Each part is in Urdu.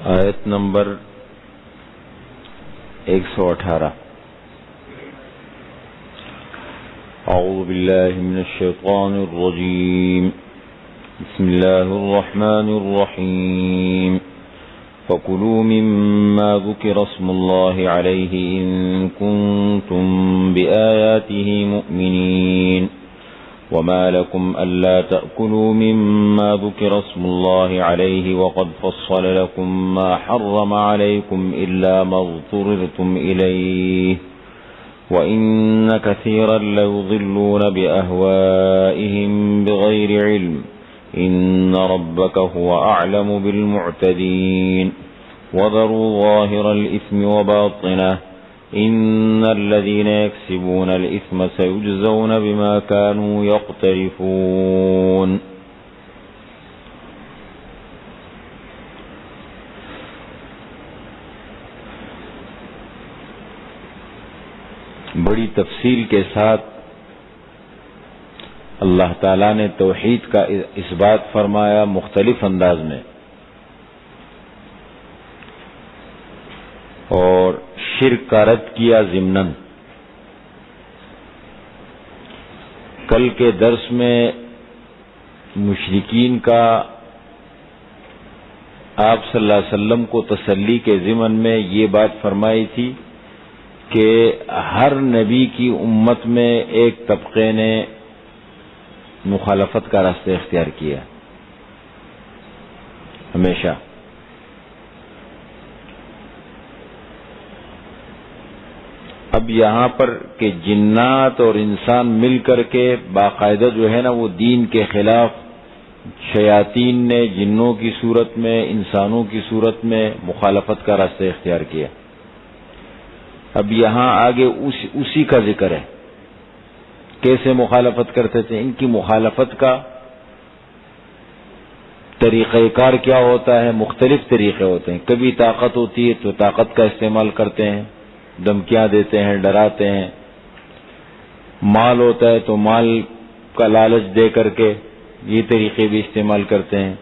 آیت نمبر 118 اعوذ باللہ من الشیطان الرجیم بسم اللہ الرحمن الرحیم فَكُلُوا مِمَّا ذُكِرَ اسْمُ اللَّهِ عَلَيْهِ إِن كُنتُم بِآيَاتِهِ مُؤْمِنِينَ وما لكم ألا تأكلوا مما ذكر اسم الله عليه وقد فصل لكم ما حرم عليكم إلا ما اضطررتم إليه وإن كثيرا ليضلون بأهوائهم بغير علم إن ربك هو أعلم بالمعتدين وذروا ظاهر الإثم وباطنه ان الذين يكسبون الاثم سيجزون بما كانوا يقترفون. بڑی تفصیل کے ساتھ اللہ تعالی نے توحید کا اس بات فرمایا مختلف انداز میں، اور شرک کا رد کیا ضمناً. کل کے درس میں مشرکین کا آپ صلی اللہ علیہ وسلم کو تسلی کے ضمن میں یہ بات فرمائی تھی کہ ہر نبی کی امت میں ایک طبقے نے مخالفت کا راستہ اختیار کیا ہمیشہ. اب یہاں پر کہ جنات اور انسان مل کر کے باقاعدہ جو ہے نا وہ دین کے خلاف شیاطین نے جنوں کی صورت میں انسانوں کی صورت میں مخالفت کا راستہ اختیار کیا. اب یہاں آگے اسی کا ذکر ہے، کیسے مخالفت کرتے تھے، ان کی مخالفت کا طریقہ کار کیا ہوتا ہے. مختلف طریقے ہوتے ہیں. کبھی طاقت ہوتی ہے تو طاقت کا استعمال کرتے ہیں، دھمکیاں دیتے ہیں، ڈراتے ہیں. مال ہوتا ہے تو مال کا لالچ دے کر کے یہ طریقے بھی استعمال کرتے ہیں.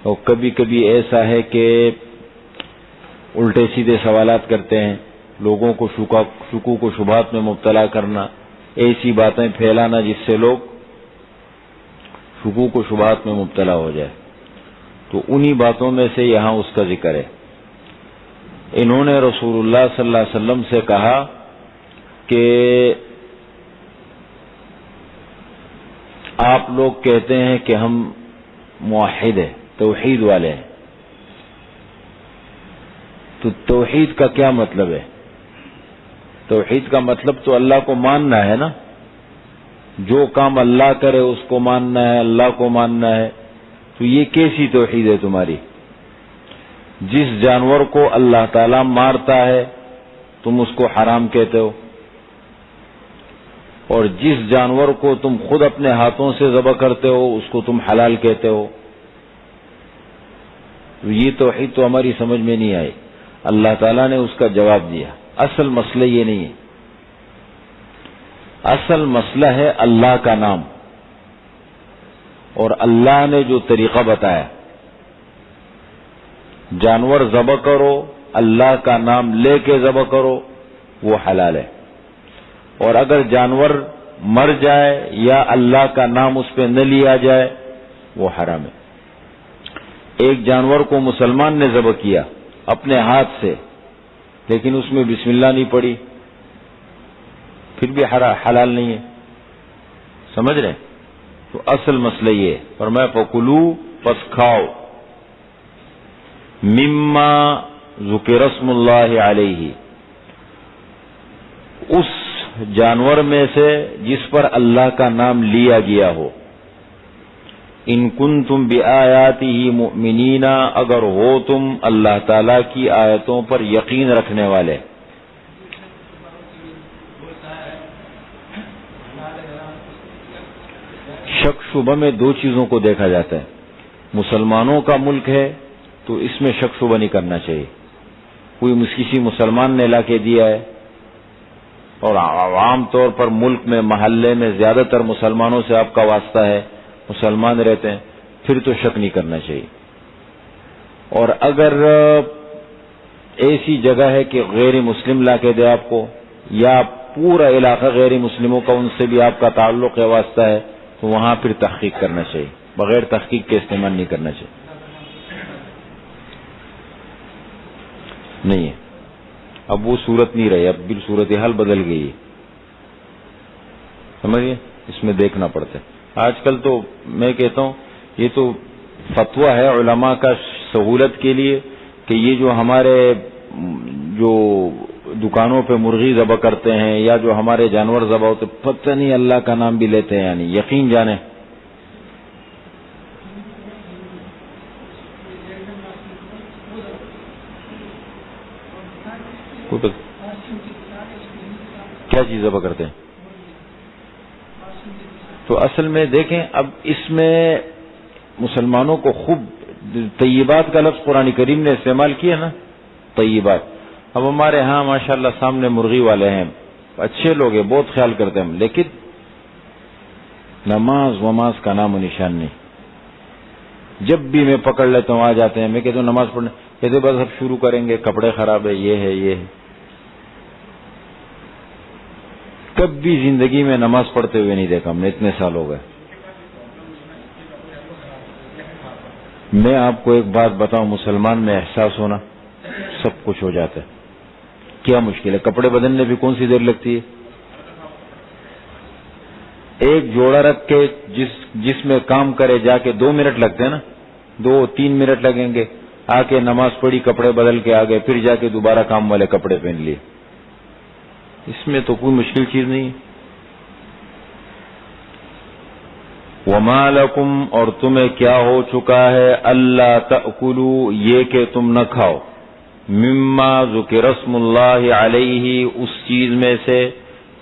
اور کبھی کبھی ایسا ہے کہ الٹے سیدھے سوالات کرتے ہیں، لوگوں کو شکوک و شبہات میں مبتلا کرنا، ایسی باتیں پھیلانا جس سے لوگ شکوک و شبہات میں مبتلا ہو جائے. تو انہی باتوں میں سے یہاں اس کا ذکر ہے. انہوں نے رسول اللہ صلی اللہ علیہ وسلم سے کہا کہ آپ لوگ کہتے ہیں کہ ہم موحد ہیں، توحید والے ہیں. تو توحید کا کیا مطلب ہے؟ توحید کا مطلب تو اللہ کو ماننا ہے نا. جو کام اللہ کرے اس کو ماننا ہے، اللہ کو ماننا ہے. تو یہ کیسی توحید ہے تمہاری؟ جس جانور کو اللہ تعالیٰ مارتا ہے تم اس کو حرام کہتے ہو، اور جس جانور کو تم خود اپنے ہاتھوں سے ذبح کرتے ہو اس کو تم حلال کہتے ہو. تو یہ توحید تو ہماری سمجھ میں نہیں آئی. اللہ تعالیٰ نے اس کا جواب دیا. اصل مسئلہ یہ نہیں ہے. اصل مسئلہ ہے اللہ کا نام، اور اللہ نے جو طریقہ بتایا، جانور ذبح کرو اللہ کا نام لے کے ذبح کرو وہ حلال ہے. اور اگر جانور مر جائے یا اللہ کا نام اس پہ نہ لیا جائے وہ حرام ہے. ایک جانور کو مسلمان نے ذبح کیا اپنے ہاتھ سے، لیکن اس میں بسم اللہ نہیں پڑی، پھر بھی حلال نہیں ہے. سمجھ رہے؟ تو اصل مسئلہ یہ ہے. فرمایا فَكُلُوا پس کھاؤ، مما ذکر اسم اللہ علیہ، اس جانور میں سے جس پر اللہ کا نام لیا گیا ہو. ان کنتم بآیاتہ مؤمنین، اگر ہو تم اللہ تعالی کی آیتوں پر یقین رکھنے والے. شک شبہ میں دو چیزوں کو دیکھا جاتا ہے. مسلمانوں کا ملک ہے تو اس میں شک شبہ نہیں کرنا چاہیے. کوئی کسی مسلمان نے لا کے دیا ہے، اور عام طور پر ملک میں محلے میں زیادہ تر مسلمانوں سے آپ کا واسطہ ہے، مسلمان رہتے ہیں، پھر تو شک نہیں کرنا چاہیے. اور اگر ایسی جگہ ہے کہ غیر مسلم لا کے دے آپ کو، یا پورا علاقہ غیر مسلموں کا، ان سے بھی آپ کا تعلق ہے، واسطہ ہے، تو وہاں پھر تحقیق کرنا چاہیے، بغیر تحقیق کے استعمال نہیں کرنا چاہیے. نہیں ہے، اب وہ صورت نہیں رہی، اب بھی صورتحال بدل گئی ہے، سمجھئے؟ اس میں دیکھنا پڑتا ہے. آج کل تو میں کہتا ہوں یہ تو فتویٰ ہے علماء کا سہولت کے لیے کہ یہ جو ہمارے جو دکانوں پہ مرغی ذبح کرتے ہیں یا جو ہمارے جانور ذبح ہوتے، پتہ نہیں اللہ کا نام بھی لیتے ہیں، یعنی یقین جانے. کیا چیز ذبح کرتے ہیں؟ تو اصل میں دیکھیں، اب اس میں مسلمانوں کو خوب طیبات کا لفظ قرآن کریم نے استعمال کیا نا، طیبات. اب ہمارے ہاں ماشاءاللہ سامنے مرغی والے ہیں، اچھے لوگ ہیں، بہت خیال کرتے ہیں، لیکن نماز وماز کا نام و نشان نہیں. جب بھی میں پکڑ لیتا ہوں آ جاتے ہیں، میں کہتا ہوں نماز پڑھنے، کہتے بس اب شروع کریں گے، کپڑے خراب ہے، یہ ہے یہ ہے. کبھی زندگی میں نماز پڑھتے ہوئے نہیں دیکھا ہم نے، اتنے سال ہو گئے. میں آپ کو ایک بات بتاؤں، مسلمان میں احساس ہونا سب کچھ ہو جاتا ہے. کیا مشکل ہے؟ کپڑے بدلنے بھی کون سی دیر لگتی ہے؟ ایک جوڑا رکھ کے جس میں کام کرے جا کے 2 منٹ لگتے ہیں نا، 2-3 منٹ لگیں گے. آ کے نماز پڑھی، کپڑے بدل کے آ گئے، پھر جا کے دوبارہ کام والے کپڑے پہن لیے. اس میں تو کوئی مشکل چیز نہیں ہے. وَمَا لَكُمْ، اور تمہیں کیا ہو چکا ہے، اللہ تأکلوا، یہ کہ تم نہ کھاؤ، مما ذکر اسم اللہ علیہ، اس چیز میں سے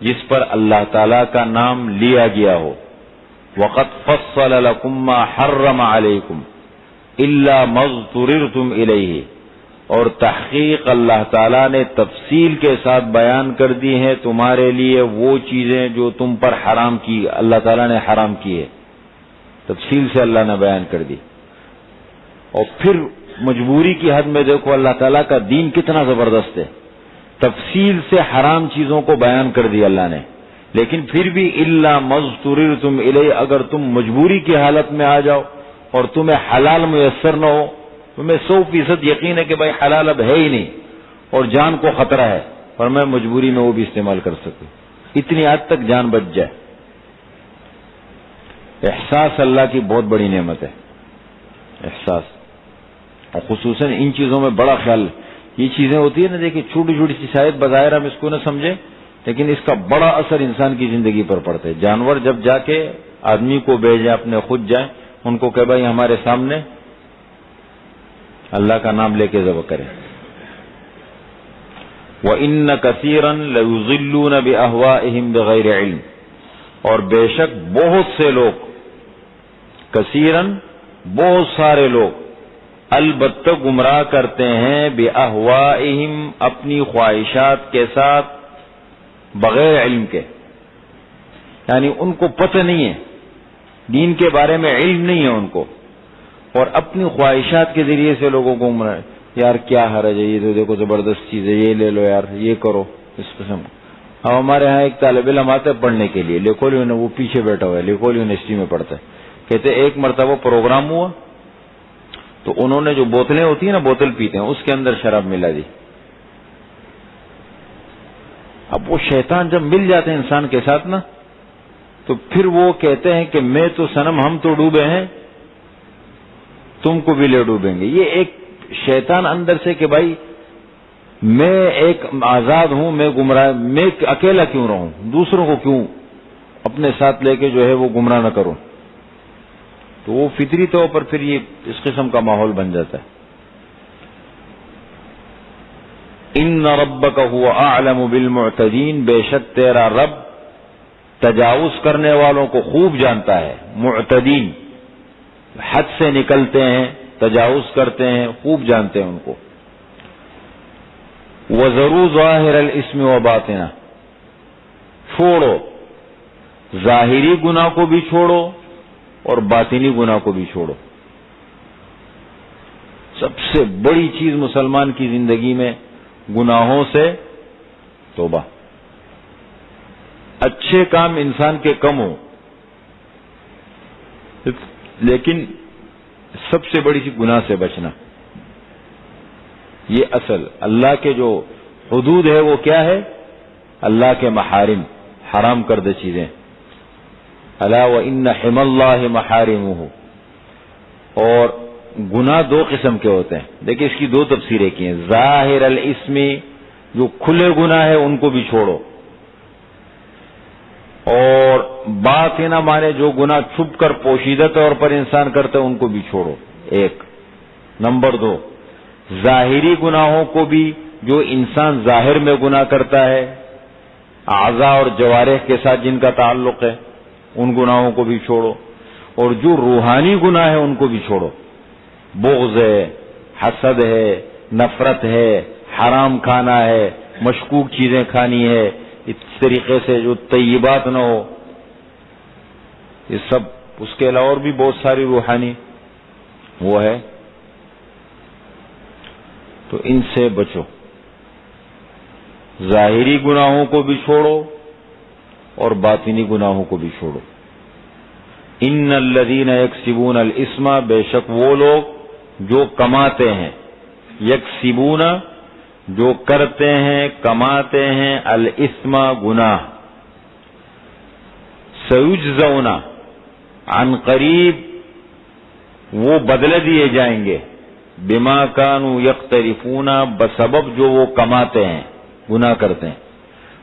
جس پر اللہ تعالی کا نام لیا گیا ہو. وَقَدْ فَصَّلَ لَكُمْ مَا حَرَّمَ عَلَيْكُمْ إِلَّا مَا اضْطُرِرْتُمْ إِلَيْهِ، اور تحقیق اللہ تعالیٰ نے تفصیل کے ساتھ بیان کر دی ہیں تمہارے لیے وہ چیزیں جو تم پر حرام کی، اللہ تعالیٰ نے حرام کی ہے، تفصیل سے اللہ نے بیان کر دی. اور پھر مجبوری کی حد میں دیکھو اللہ تعالیٰ کا دین کتنا زبردست ہے، تفصیل سے حرام چیزوں کو بیان کر دی اللہ نے. لیکن پھر بھی الا مضطررتم الیہ، اگر تم مجبوری کی حالت میں آ جاؤ اور تمہیں حلال میسر نہ ہو، تمہیں 100% یقین ہے کہ بھائی حلال اب ہے ہی نہیں اور جان کو خطرہ ہے، اور میں مجبوری میں وہ بھی استعمال کر سکوں، اتنی حد تک جان بچ جائے. احساس اللہ کی بہت بڑی نعمت ہے، احساس. اور خصوصاً ان چیزوں میں بڑا خیال، یہ چیزیں ہوتی ہیں نا، دیکھیں چھوٹی چھوٹی سی شاید بظاہر ہم اس کو نہ سمجھیں، لیکن اس کا بڑا اثر انسان کی زندگی پر پڑتا ہے. جانور جب جا کے آدمی کو بھیجیں، اپنے خود جائیں، ان کو کہ بھائی ہمارے سامنے اللہ کا نام لے کے ذبح کریں. وَإِنَّ كَثِيرًا لَيُضِلُّونَ بِأَهْوَائِهِمْ بِغَيْرِ عِلْمٍ، اور بے شک بہت سے لوگ، کثیرن بہت سارے لوگ، البتہ گمراہ کرتے ہیں، بِأَهْوَائِهِمْ اپنی خواہشات کے ساتھ، بغیر علم کے، یعنی ان کو پتہ نہیں ہے، دین کے بارے میں علم نہیں ہے ان کو، اور اپنی خواہشات کے ذریعے سے لوگوں کو گمراہ. یار کیا حرج ہے، یہ تو دیکھو زبردست چیز ہے، یہ لے لو یار، یہ کرو، اس قسم. اب ہمارے ہاں ایک طالب علم آتا ہے پڑھنے کے لیے، لیکھو وہ پیچھے بیٹھا ہوا ہے، لیکھو یونیورسٹی میں پڑھتا ہے. کہتے ایک مرتبہ پروگرام ہوا تو انہوں نے جو بوتلیں ہوتی ہیں نا، بوتل پیتے ہیں، اس کے اندر شراب ملا دی. اب وہ شیطان جب مل جاتے ہیں انسان کے ساتھ نا، تو پھر وہ کہتے ہیں کہ میں تو صنم، ہم تو ڈوبے ہیں، تم کو بھی لے ڈوبیں گے. یہ ایک شیطان اندر سے کہ بھائی میں ایک آزاد ہوں، میں گمراہ، میں اکیلا کیوں رہوں، دوسروں کو کیوں اپنے ساتھ لے کے جو ہے وہ گمراہ نہ کروں. تو وہ فطری طور پر پھر یہ اس قسم کا ماحول بن جاتا ہے. ان ربک هو اعلم بالمعتدین، بے شک تیرا رب تجاوز کرنے والوں کو خوب جانتا ہے. معتدین حد سے نکلتے ہیں، تجاوز کرتے ہیں، خوب جانتے ہیں ان کو. وَذَرُوا ظَاهِرَ الْإِثْمِ وَبَاطِنَهُ، چھوڑو ظاہری گناہ کو بھی چھوڑو اور باطنی گناہ کو بھی چھوڑو. سب سے بڑی چیز مسلمان کی زندگی میں گناہوں سے توبہ. اچھے کام انسان کے کم ہوں، لیکن سب سے بڑی چیز گناہ سے بچنا. یہ اصل اللہ کے جو حدود ہے وہ کیا ہے؟ اللہ کے محارم، حرام کردہ چیزیں. الا وان حم اللہ محارمہ. اور گناہ دو قسم کے ہوتے ہیں. دیکھیں اس کی دو تفسیریں کی ہیں. ظاہر الاسم، جو کھلے گناہ ہے ان کو بھی چھوڑو، اور باطنہ مانے جو گناہ چھپ کر پوشیدہ طور پر انسان کرتا ہے ان کو بھی چھوڑو. ایک. نمبر دو، ظاہری گناہوں کو بھی، جو انسان ظاہر میں گناہ کرتا ہے اعضاء اور جوارح کے ساتھ جن کا تعلق ہے، ان گناہوں کو بھی چھوڑو. اور جو روحانی گناہ ہے ان کو بھی چھوڑو. بغض ہے، حسد ہے، نفرت ہے، حرام کھانا ہے، مشکوک چیزیں کھانی ہے، اس طریقے سے جو طیبات نہ ہو، یہ سب. اس کے علاوہ اور بھی بہت ساری روحانی وہ ہے، تو ان سے بچو. ظاہری گناہوں کو بھی چھوڑو اور باطنی گناہوں کو بھی چھوڑو. ان الذین یکسبون الاسم، بے شک وہ لوگ جو کماتے ہیں، یکسبون جو کرتے ہیں، کماتے ہیں، الاسم گناہ، سیجزون عن قریب وہ بدلے دیے جائیں گے، بما کانوا یقترفون بسبب جو وہ کماتے ہیں، گناہ کرتے ہیں.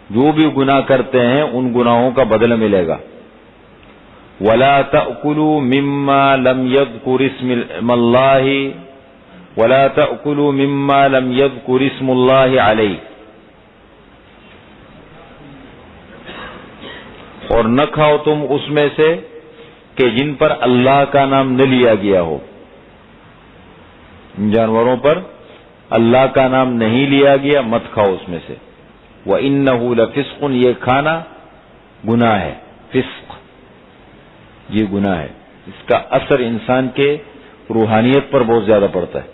جو بھی گناہ کرتے ہیں ان گناہوں کا بدلہ ملے گا. ولا تأکلوا مما لم يذكر اسم اللہ ولا تأکلوا مما لم يذكر اسم اللہ علیہ. اور نہ کھاؤ تم اس میں سے کہ جن پر اللہ کا نام نہ لیا گیا ہو. ان جانوروں پر اللہ کا نام نہیں لیا گیا، مت کھاؤ اس میں سے. وَإِنَّهُ لَفِسْقٌ، یہ کھانا گناہ ہے. فسق یہ گناہ ہے، اس کا اثر انسان کے روحانیت پر بہت زیادہ پڑتا ہے.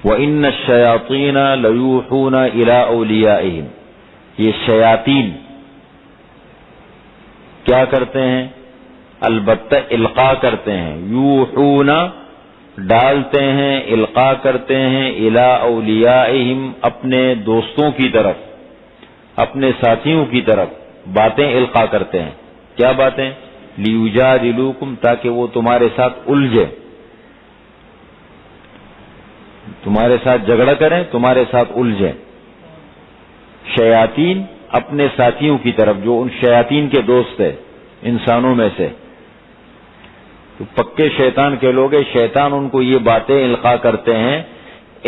وَإِنَّ الشَّيَاطِينَ لَيُوحُونَ إِلَىٰ أَوْلِيَائِهِمْ. یہ شیاطین کیا کرتے ہیں؟ البتہ القاء کرتے ہیں. یوحون ڈالتے ہیں، القاء کرتے ہیں، الی اولیائہم اپنے دوستوں کی طرف، اپنے ساتھیوں کی طرف باتیں القاء کرتے ہیں. کیا باتیں؟ لیجادلوکم، تاکہ وہ تمہارے ساتھ الجھے، تمہارے ساتھ جھگڑا کریں، تمہارے ساتھ الجھیں. شیاطین اپنے ساتھیوں کی طرف، جو ان شیاطین کے دوست ہیں انسانوں میں سے، تو پکے شیطان کے لوگ ہیں. شیطان ان کو یہ باتیں القاء کرتے ہیں،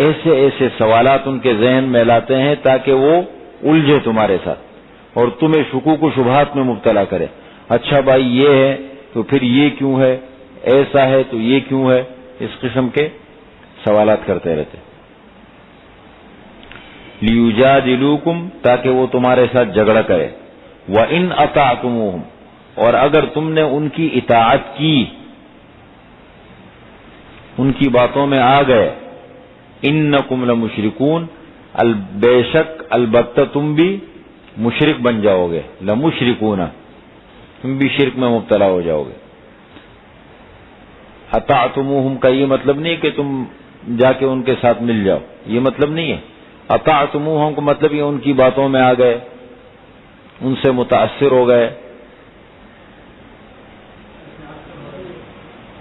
ایسے ایسے سوالات ان کے ذہن میں لاتے ہیں تاکہ وہ الجھے تمہارے ساتھ اور تمہیں شکوک و شبہات میں مبتلا کرے. اچھا بھائی یہ ہے تو پھر یہ کیوں ہے، ایسا ہے تو یہ کیوں ہے، اس قسم کے سوالات کرتے رہتے. لیجادلوکم، تاکہ وہ تمہارے ساتھ جھگڑا کرے. وَإِنْ أَطَعْتُمُوهُمْ، اور اگر تم نے ان کی اطاعت کی، ان کی باتوں میں آ گئے، انکم لمشرکون، بے شک البتہ تم بھی مشرک بن جاؤ گے. لمشرکون، تم بھی شرک میں مبتلا ہو جاؤ گے. اطاعتموہم کا یہ مطلب نہیں کہ تم جا کے ان کے ساتھ مل جاؤ، یہ مطلب نہیں ہے. اطاعتموہم کا مطلب یہ ان کی باتوں میں آ گئے، ان سے متاثر ہو گئے.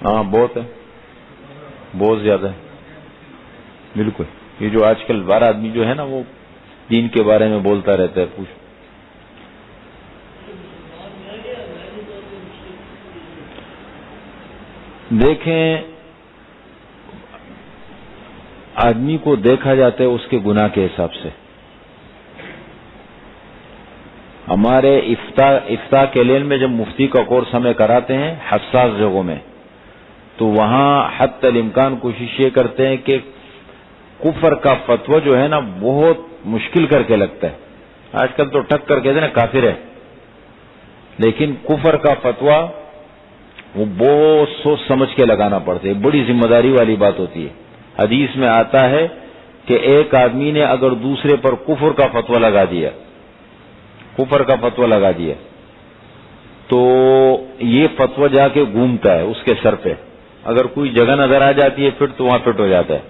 ہاں بہت ہے، بہت زیادہ ہے. بالکل، یہ جو آج کل بارہ آدمی جو ہے نا وہ دین کے بارے میں بولتا رہتا ہے. پوچھ دیکھیں، آدمی کو دیکھا جاتا ہے اس کے گناہ کے حساب سے. ہمارے افتاء کے لین میں جب مفتی کا کورس ہمیں کراتے ہیں حساس جگہوں میں، تو وہاں حتی الامکان کوشش یہ کرتے ہیں کہ کفر کا فتویٰ جو ہے نا بہت مشکل کر کے لگتا ہے. آج کل تو ٹک کر کہتے ہیں نا کافر ہے، لیکن کفر کا فتویٰ وہ بہت سوچ سمجھ کے لگانا پڑتا ہے، بڑی ذمہ داری والی بات ہوتی ہے۔ حدیث میں آتا ہے کہ ایک آدمی نے اگر دوسرے پر کفر کا فتویٰ لگا دیا، کفر کا فتویٰ لگا دیا، تو یہ فتویٰ جا کے گھومتا ہے اس کے سر پہ، اگر کوئی جگہ نظر آ جاتی ہے پھر تو وہاں فٹ ہو جاتا ہے،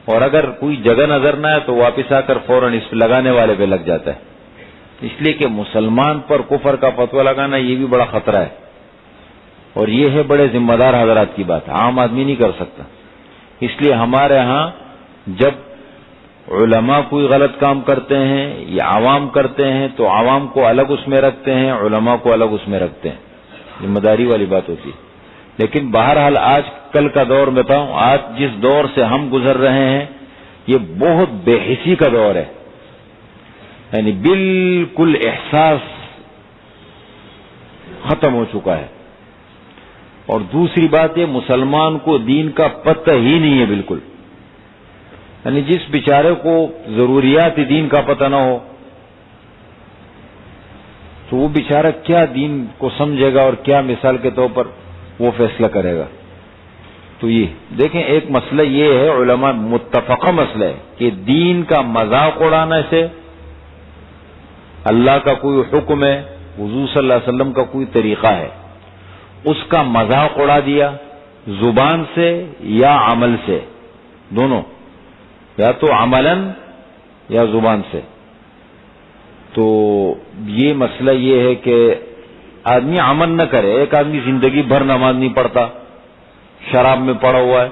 اور اگر کوئی جگہ نظر نہ آئے تو واپس آ کر فوراً اس لگانے والے پہ لگ جاتا ہے۔ اس لیے کہ مسلمان پر کفر کا فتویٰ لگانا یہ بھی بڑا خطرہ ہے، اور یہ ہے بڑے ذمہ دار حضرات کی بات، عام آدمی نہیں کر سکتا۔ اس لیے ہمارے ہاں جب علماء کوئی غلط کام کرتے ہیں یا عوام کرتے ہیں تو عوام کو الگ اس میں رکھتے ہیں، علماء کو الگ اس میں رکھتے ہیں، ذمہ داری والی بات ہوتی ہے۔ لیکن بہرحال آج کل کا دور بتاؤں، آج جس دور سے ہم گزر رہے ہیں یہ بہت بے حسی کا دور ہے، یعنی بالکل احساس ختم ہو چکا ہے۔ اور دوسری بات یہ، مسلمان کو دین کا پتہ ہی نہیں ہے بالکل، یعنی جس بیچارے کو ضروریات دین کا پتہ نہ ہو تو وہ بیچارہ کیا دین کو سمجھے گا اور کیا مثال کے طور پر وہ فیصلہ کرے گا۔ تو یہ دیکھیں، ایک مسئلہ یہ ہے، علماء متفقہ مسئلہ ہے کہ دین کا مذاق اڑانے سے اللہ کا کوئی حکم ہے، حضور صلی اللہ علیہ وسلم کا کوئی طریقہ ہے، اس کا مذاق اڑا دیا زبان سے یا عمل سے، دونوں، یا تو عملاً یا زبان سے، تو یہ مسئلہ یہ ہے کہ آدمی عمل نہ کرے۔ ایک آدمی زندگی بھر نماز نہیں پڑھتا، شراب میں پڑا ہوا ہے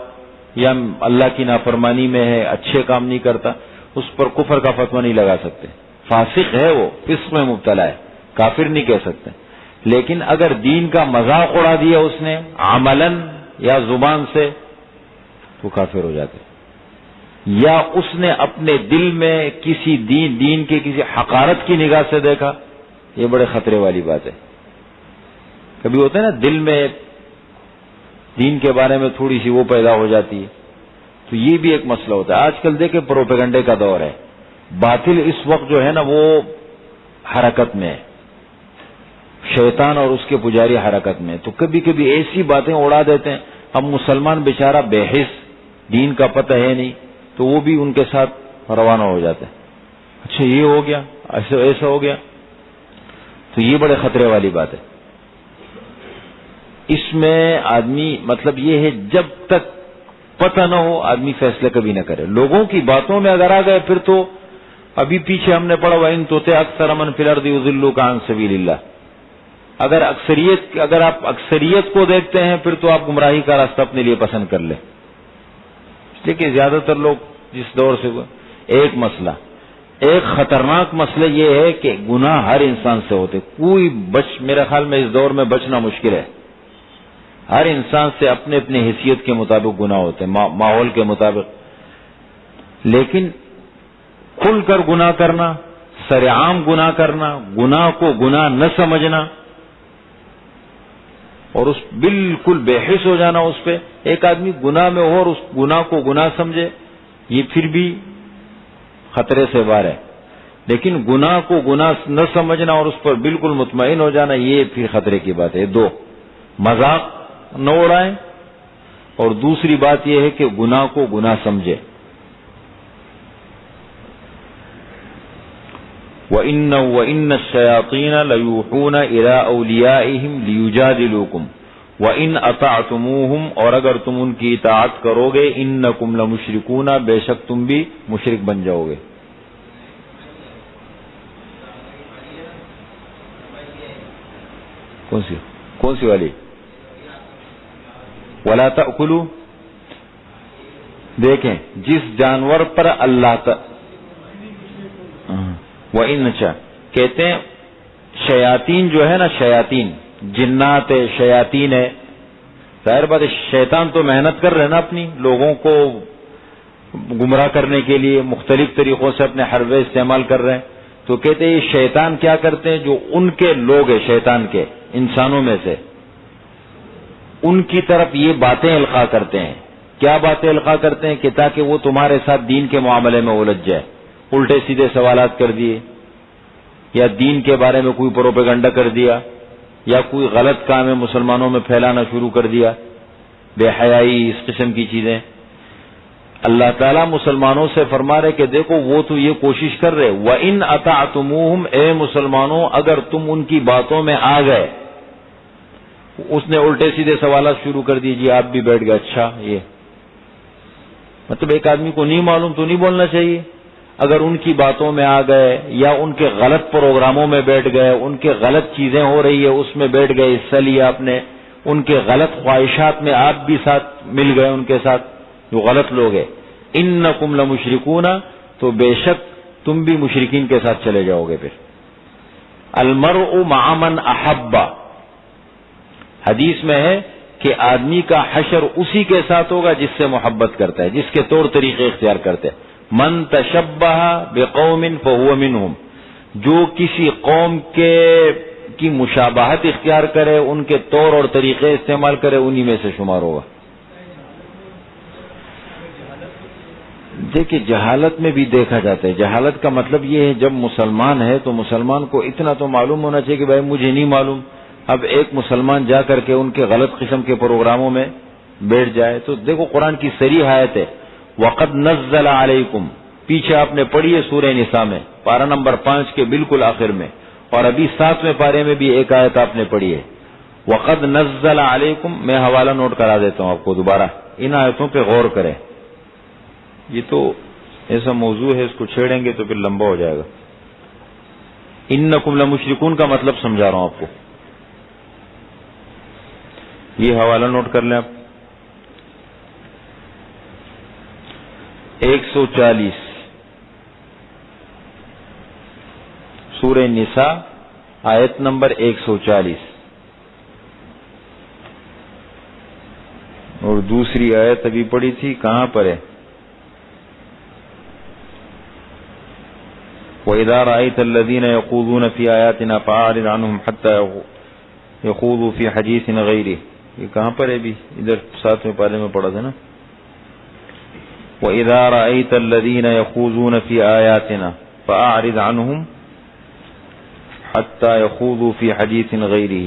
یا اللہ کی نافرمانی میں ہے، اچھے کام نہیں کرتا، اس پر کفر کا فتویٰ نہیں لگا سکتے، فاسق ہے وہ، فسق میں مبتلا ہے، کافر نہیں کہہ سکتے۔ لیکن اگر دین کا مذاق اڑا دیا اس نے عملاً یا زبان سے تو کافر ہو جاتے، یا اس نے اپنے دل میں کسی دین کے کسی حقارت کی نگاہ سے دیکھا، یہ بڑے خطرے والی بات ہے۔ کبھی ہوتا ہے نا دل میں دین کے بارے میں تھوڑی سی وہ پیدا ہو جاتی ہے، تو یہ بھی ایک مسئلہ ہوتا ہے۔ آج کل دیکھیں پروپیگنڈے کا دور ہے، باطل اس وقت جو ہے نا وہ حرکت میں ہے، شیطان اور اس کے پجاری حرکت میں، تو کبھی کبھی ایسی باتیں اڑا دیتے ہیں، اب مسلمان بیچارہ بے حس، دین کا پتہ ہے نہیں، تو وہ بھی ان کے ساتھ روانہ ہو جاتے ہیں، اچھا یہ ہو گیا، ایسا ہو گیا، تو یہ بڑے خطرے والی بات ہے۔ اس میں آدمی مطلب یہ ہے جب تک پتہ نہ ہو آدمی فیصلے کبھی نہ کرے۔ لوگوں کی باتوں میں اگر آ گئے پھر تو ابھی پیچھے ہم نے پڑھا وَإِن تُطِعْ أَكْثَرَ مَنْ فِي الْأَرْضِ يُضِلُّوكَ عَنْ سَبِيلِ اللَّهِ، اگر آپ اکثریت کو دیکھتے ہیں پھر تو آپ گمراہی کا راستہ اپنے لیے پسند کر لیں۔ اس لیے کہ زیادہ تر لوگ جس دور سے ایک مسئلہ، ایک خطرناک مسئلہ یہ ہے کہ گناہ ہر انسان سے ہوتے، کوئی میرے خیال میں اس دور میں بچنا مشکل ہے، ہر انسان سے اپنے اپنے حیثیت کے مطابق گناہ ہوتے ہیں، ماحول کے مطابق، لیکن کھل کر گناہ کرنا، سرعام گناہ کرنا، گناہ کو گناہ نہ سمجھنا اور اس بالکل بے حس ہو جانا اس پہ، ایک آدمی گناہ میں ہو اور اس گناہ کو گناہ سمجھے، یہ پھر بھی خطرے سے باہر ہے، لیکن گناہ کو گناہ نہ سمجھنا اور اس پر بالکل مطمئن ہو جانا یہ پھر خطرے کی بات ہے۔ دو، مذاق نہ اڑائیں، اور دوسری بات یہ ہے کہ گناہ کو گناہ سمجھے۔ وَإِنَّ الشَّيَاطِينَ لَيُوحُونَ إِلَىٰ أَوْلِيَائِهِمْ لِيُجَادِلُوكُمْ وَإِنْ أَطَعْتُمُوهُمْ، اور اگر تم ان کی اطاعت کرو گے، إِنَّكُمْ لَمُشْرِكُونَ، بے شک تم بھی مشرک بن جاؤ گے۔ کون سی والی؟ وَلَا تَأْكُلُوا، دیکھیں جس جانور پر اللہ وَإِنَّ، کہتے ہیں شیاطین جو ہے نا، شیاطین جنات ہے، شیاطین ہے، ظاہر بات ہے شیطان تو محنت کر رہے نا اپنی، لوگوں کو گمراہ کرنے کے لیے مختلف طریقوں سے اپنے حربے استعمال کر رہے ہیں، تو کہتے ہیں یہ شیطان کیا کرتے ہیں، جو ان کے لوگ ہیں شیطان کے، انسانوں میں سے، ان کی طرف یہ باتیں القاء کرتے ہیں۔ کیا باتیں القاء کرتے ہیں؟ کہ تاکہ وہ تمہارے ساتھ دین کے معاملے میں الجھ جائے، الٹے سیدھے سوالات کر دیے، یا دین کے بارے میں کوئی پروپیگنڈا کر دیا، یا کوئی غلط کام ہے مسلمانوں میں پھیلانا شروع کر دیا، بے حیائی، اس قسم کی چیزیں، اللہ تعالیٰ مسلمانوں سے فرما رہے کہ دیکھو وہ تو یہ کوشش کر رہے، وَإِنْ أَطَعْتُمُوهُمْ، اے مسلمانوں اگر تم ان کی باتوں میں آ گئے۔ اس نے الٹے سیدھے سوالات شروع کر دیے، جی آپ بھی بیٹھ گئے، اچھا یہ مطلب ایک آدمی کو نہیں معلوم تو نہیں بولنا چاہیے، اگر ان کی باتوں میں آ گئے یا ان کے غلط پروگراموں میں بیٹھ گئے، ان کے غلط چیزیں ہو رہی ہے اس میں بیٹھ گئے، حصہ لیا آپ نے، ان کے غلط خواہشات میں آپ بھی ساتھ مل گئے ان کے ساتھ، جو غلط لوگ ہیں، انکم لمشرکون، تو بے شک تم بھی مشرکین کے ساتھ چلے جاؤ گے۔ پھر المرء مع من احب، حدیث میں ہے کہ آدمی کا حشر اسی کے ساتھ ہوگا جس سے محبت کرتا ہے، جس کے طور طریقے اختیار کرتے ہیں۔ من تشبہ بقوم فہو منہم، جو کسی قوم کی مشابہت اختیار کرے، ان کے طور اور طریقے استعمال کرے، انہی میں سے شمار ہوگا۔ دیکھیں جہالت میں بھی دیکھا جاتا ہے، جہالت کا مطلب یہ ہے جب مسلمان ہے تو مسلمان کو اتنا تو معلوم ہونا چاہیے کہ بھائی مجھے نہیں معلوم۔ اب ایک مسلمان جا کر کے ان کے غلط قسم کے پروگراموں میں بیٹھ جائے تو دیکھو قرآن کی صریح آیت ہے، وَقَدْ نَزَّلَ عَلَيْكُمْ، پیچھے آپ نے پڑھی ہے سورہ نساء میں، پارہ نمبر 5 کے بالکل آخر میں، اور ابھی 7ویں پارے میں بھی ایک آیت آپ نے پڑھی ہے، وَقَدْ نَزَّلَ عَلَيْكُمْ۔ میں حوالہ نوٹ کرا دیتا ہوں آپ کو دوبارہ، ان آیتوں پہ غور کریں، یہ تو ایسا موضوع ہے اس کو چھیڑیں گے تو پھر لمبا ہو جائے گا۔ انکم لمشرکون کا مطلب سمجھا رہا ہوں آپ کو، یہ حوالہ نوٹ کر لیں آپ، 140 سورہ نساء آیت نمبر 140، اور دوسری آیت ابھی پڑھی تھی کہاں پر ہے؟ وَإِذَا رَأَيْتَ الَّذِينَ يَخُوضُونَ فِي آيَاتِنَا فَأَعْرِضْ عَنْهُمْ حَتَّى يَخُوضُوا فِي حَدِيثٍ غَيْرِهِ، یہ کہاں پر ہے بھی؟ ادھر 7ویں پارے میں پڑھا تھا نا، وَإِذَا رَأَيْتَ الَّذِينَ يَخُوضُونَ فِي آيَاتِنَا فَأَعْرِضْ عَنْهُمْ حَتَّى يَخُوضُوا فِي حَدِيثٍ غَيْرِهِ،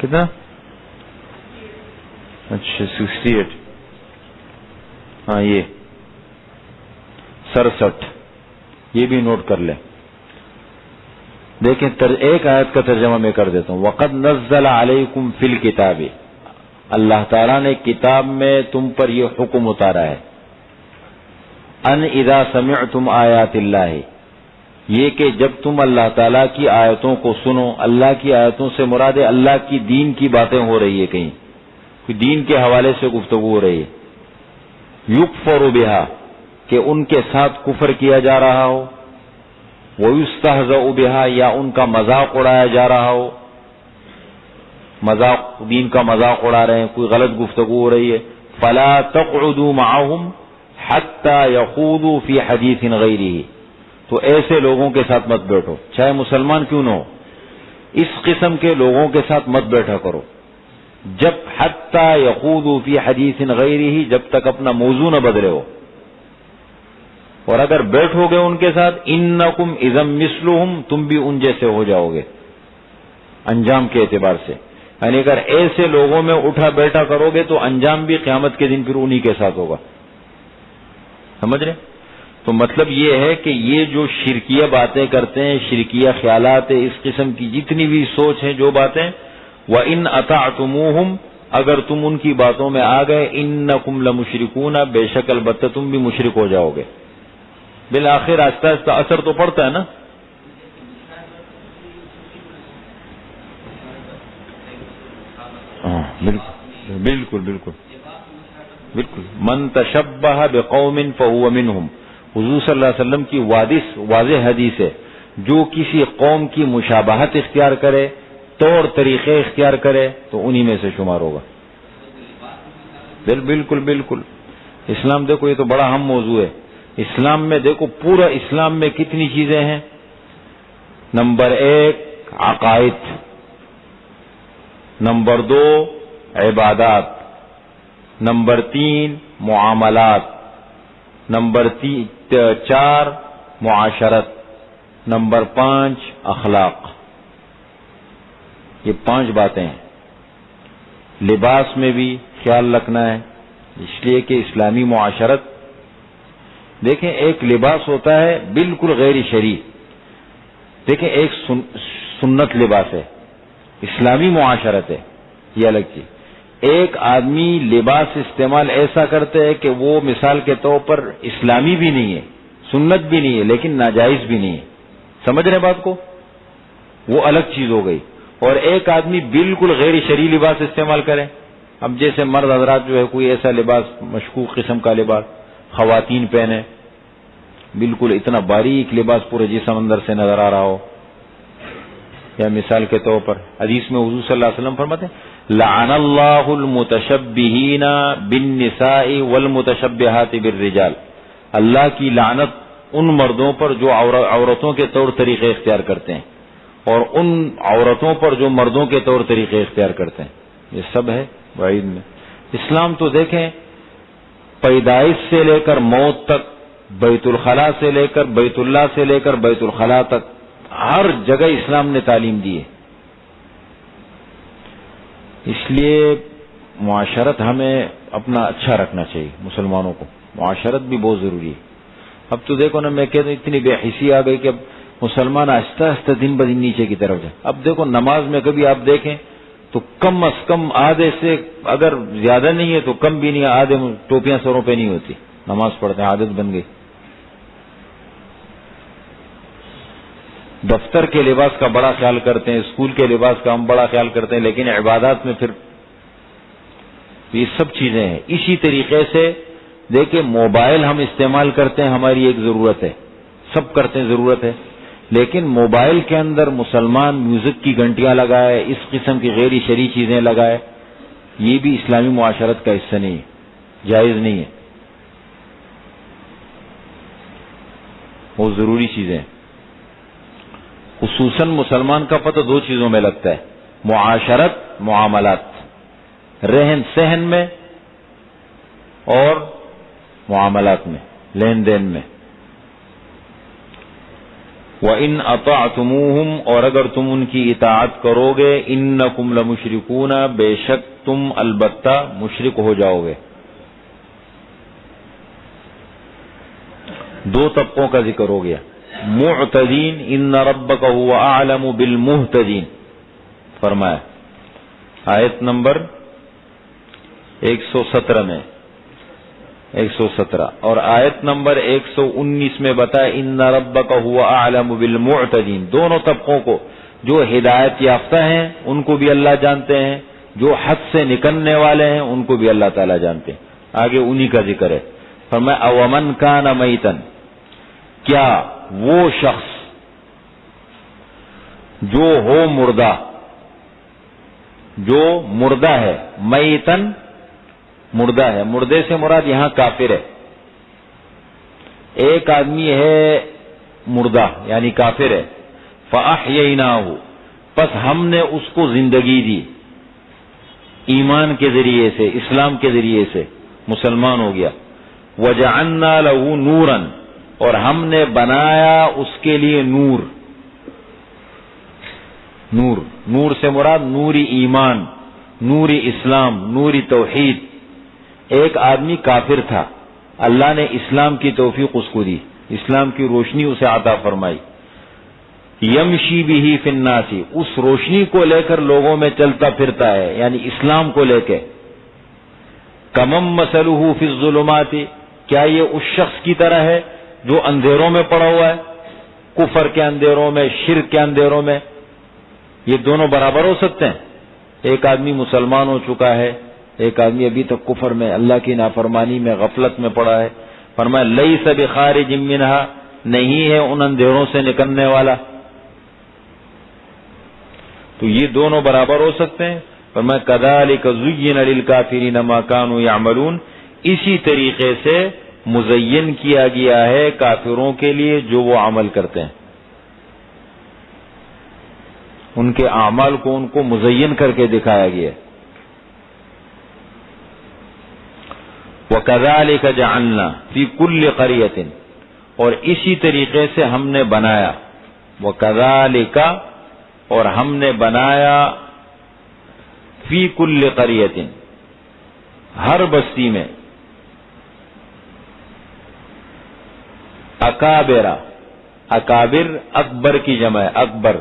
کتنا؟ اچھا 68، ہاں یہ 67، یہ بھی نوٹ کر لیں۔ دیکھیں ایک آیت کا ترجمہ میں کر دیتا ہوں، وَقَدْ نَزَّلَ عَلَيْكُمْ فِي الْكِتَابِ، اللہ تعالیٰ نے کتاب میں تم پر یہ حکم اتارا ہے، ان اذا سمعتم آیات اللہ، یہ کہ جب تم اللہ تعالیٰ کی آیتوں کو سنو، اللہ کی آیتوں سے مراد ہے اللہ کی دین کی باتیں ہو رہی ہے، کہیں کوئی دین کے حوالے سے گفتگو ہو رہی ہے، یکفر بہا، کہ ان کے ساتھ کفر کیا جا رہا ہو، وَيُسْتَهْزَأُ بِهَا، یا ان کا مذاق اڑایا جا رہا ہو، مذاق، دین کا مذاق اڑا رہے ہیں، کوئی غلط گفتگو ہو رہی ہے، فَلَا تَقْعُدُوا مَعَهُمْ حَتَّى يَخُوضُوا فِي حَدِيثٍ غَيْرِهِ، تو ایسے لوگوں کے ساتھ مت بیٹھو، چاہے مسلمان کیوں نہ ہو، اس قسم کے لوگوں کے ساتھ مت بیٹھا کرو، جب حَتَّى يَخُوضُوا فِي حَدِيثٍ غَيْرِهِ، جب تک اپنا موضوع نہ بدلے ہو، اور اگر بیٹھو گے ان کے ساتھ، انکم اذا مثلہم، تم بھی ان جیسے ہو جاؤ گے انجام کے اعتبار سے، یعنی اگر ایسے لوگوں میں اٹھا بیٹھا کرو گے تو انجام بھی قیامت کے دن پھر انہی کے ساتھ ہوگا، سمجھ رہے؟ تو مطلب یہ ہے کہ یہ جو شرکیہ باتیں کرتے ہیں، شرکیہ خیالات ہیں، اس قسم کی جتنی بھی سوچ ہیں، جو باتیں، وَإِنْ أَطَعْتُمُوهُمْ، اگر تم ان کی باتوں میں آ گئے، انکم لمشرکون، بے شک البتہ تم بھی مشرک ہو جاؤ گے، بالآخر آہستہ آہستہ اثر تو پڑتا ہے نا۔ بالکل بالکل بالکل، من تشبہ بقوم فہو منہم، حضور صلی اللہ علیہ وسلم کی واضح حدیث ہے، جو کسی قوم کی مشابہت اختیار کرے، طور طریقے اختیار کرے، تو انہی میں سے شمار ہوگا۔ بالکل بالکل، اسلام دیکھو یہ تو بڑا اہم موضوع ہے، اسلام میں دیکھو پورا اسلام میں کتنی چیزیں ہیں، نمبر 1 عقائد، نمبر 2 عبادات، نمبر 3 معاملات، نمبر 4 معاشرت، نمبر 5 اخلاق، یہ 5 باتیں ہیں۔ لباس میں بھی خیال رکھنا ہے، اس لیے کہ اسلامی معاشرت، دیکھیں ایک لباس ہوتا ہے بالکل غیر شرعی، دیکھیں ایک سنت لباس ہے، اسلامی معاشرت ہے، یہ الگ چیز۔ ایک آدمی لباس استعمال ایسا کرتے ہے کہ وہ مثال کے طور پر اسلامی بھی نہیں ہے، سنت بھی نہیں ہے، لیکن ناجائز بھی نہیں ہے، سمجھ رہے بات کو، وہ الگ چیز ہو گئی۔ اور ایک آدمی بالکل غیر شرعی لباس استعمال کرے، اب جیسے مرد حضرات جو ہے کوئی ایسا لباس مشکوک قسم کا لباس خواتین پہنے، بالکل اتنا باریک لباس پورے جسم اندر سے نظر آ رہا ہو، یا مثال کے طور پر حدیث میں حضور صلی اللہ علیہ وسلم فرماتے ہیں لعن اللہ المتشبہین بالنساء والمتشبہات بالرجال، اللہ کی لعنت ان مردوں پر جو عورتوں کے طور طریقے اختیار کرتے ہیں، اور ان عورتوں پر جو مردوں کے طور طریقے اختیار کرتے ہیں، یہ سب ہے وعید میں۔ اسلام تو دیکھیں پیدائش سے لے کر موت تک، بیت الخلاء سے لے کر بیت اللہ سے لے کر بیت الخلاء تک، ہر جگہ اسلام نے تعلیم دی ہے۔ اس لیے معاشرت ہمیں اپنا اچھا رکھنا چاہیے، مسلمانوں کو معاشرت بھی بہت ضروری ہے۔ اب تو دیکھو نا، میں کہتا ہوں اتنی بے حسی آ گئی کہ اب مسلمان آہستہ آہستہ دن بدن نیچے کی طرف جائے۔ اب دیکھو نماز میں کبھی آپ دیکھیں تو کم از کم آدھے سے، اگر زیادہ نہیں ہے تو کم بھی نہیں، آدھے ٹوپیاں سروں پہ نہیں ہوتی، نماز پڑھتے ہیں، عادت بن گئی۔ دفتر کے لباس کا بڑا خیال کرتے ہیں، اسکول کے لباس کا ہم بڑا خیال کرتے ہیں، لیکن عبادات میں پھر یہ سب چیزیں ہیں۔ اسی طریقے سے دیکھیں موبائل ہم استعمال کرتے ہیں، ہماری ایک ضرورت ہے، سب کرتے ہیں، ضرورت ہے، لیکن موبائل کے اندر مسلمان میوزک کی گھنٹیاں لگائے، اس قسم کی غیر شرعی چیزیں لگائے، یہ بھی اسلامی معاشرت کا حصہ نہیں ہے، جائز نہیں ہے، وہ ضروری چیزیں ہیں۔ خصوصاً مسلمان کا پتہ 2 چیزوں میں لگتا ہے، معاشرت، معاملات، رہن سہن میں اور معاملات میں، لین دین میں۔ وَإِنْ أَطَعْتُمُوهُمْ، اور اگر تم ان کی اطاعت کرو گے، إِنَّكُمْ لَمُشْرِكُونَ، بے شک تم البتہ مشرک ہو جاؤ گے۔ 2 طبقوں کا ذکر ہو گیا، معتدین، ان ربک هو اعلم بالمہتدین فرمایا آیت نمبر 117 میں، 117، اور آیت نمبر 119 میں بتایا ان ربک هو اعلم بالمعتدین۔ دونوں طبقوں کو، جو ہدایت یافتہ ہیں ان کو بھی اللہ جانتے ہیں، جو حد سے نکلنے والے ہیں ان کو بھی اللہ تعالیٰ جانتے ہیں۔ آگے انہی کا ذکر ہے، فرمایا اومن کان میتن، کیا وہ شخص جو ہو مردہ، جو مردہ ہے، میتن مردہ ہے، مردے سے مراد یہاں کافر ہے۔ ایک آدمی ہے مردہ یعنی کافر ہے، فَأَحْيَيْنَاهُ، پس ہم نے اس کو زندگی دی، ایمان کے ذریعے سے، اسلام کے ذریعے سے مسلمان ہو گیا۔ وَجَعَلْنَا لَهُ نُورًا، اور ہم نے بنایا اس کے لیے نور، نور، نور سے مراد نوری ایمان، نوری اسلام، نوری توحید۔ ایک آدمی کافر تھا، اللہ نے اسلام کی توفیق اس کو دی، اسلام کی روشنی اسے عطا فرمائی۔ یمشی بہ فی الناس، اس روشنی کو لے کر لوگوں میں چلتا پھرتا ہے، یعنی اسلام کو لے کے۔ کمم مثلہ فی الظلمات، کیا یہ اس شخص کی طرح ہے جو اندھیروں میں پڑا ہوا ہے، کفر کے اندھیروں میں، شرک کے اندھیروں میں؟ یہ دونوں برابر ہو سکتے ہیں؟ ایک آدمی مسلمان ہو چکا ہے، ایک آدمی ابھی تک کفر میں، اللہ کی نافرمانی میں، غفلت میں پڑا ہے۔ فرمایا لیس بخارج منہا، نہیں ہے ان اندھیروں سے نکلنے والا۔ تو یہ دونوں برابر ہو سکتے ہیں۔ فرمایا کذالک زین للکافرین ما کانوا یعملون، اسی طریقے سے مزین کیا گیا ہے کافروں کے لیے جو وہ عمل کرتے ہیں، ان کے اعمال کو ان کو مزین کر کے دکھایا گیا ہے۔ وَكَذَلِكَ جَعَلْنَا فِي كُلِّ قَرْيَةٍ، اور اسی طریقے سے ہم نے بنایا وَكَذَلِكَ، اور ہم نے بنایا فی کل قریۃ، ہر بستی میں، اکابر، اکابر اکبر کی جمع ہے، اکبر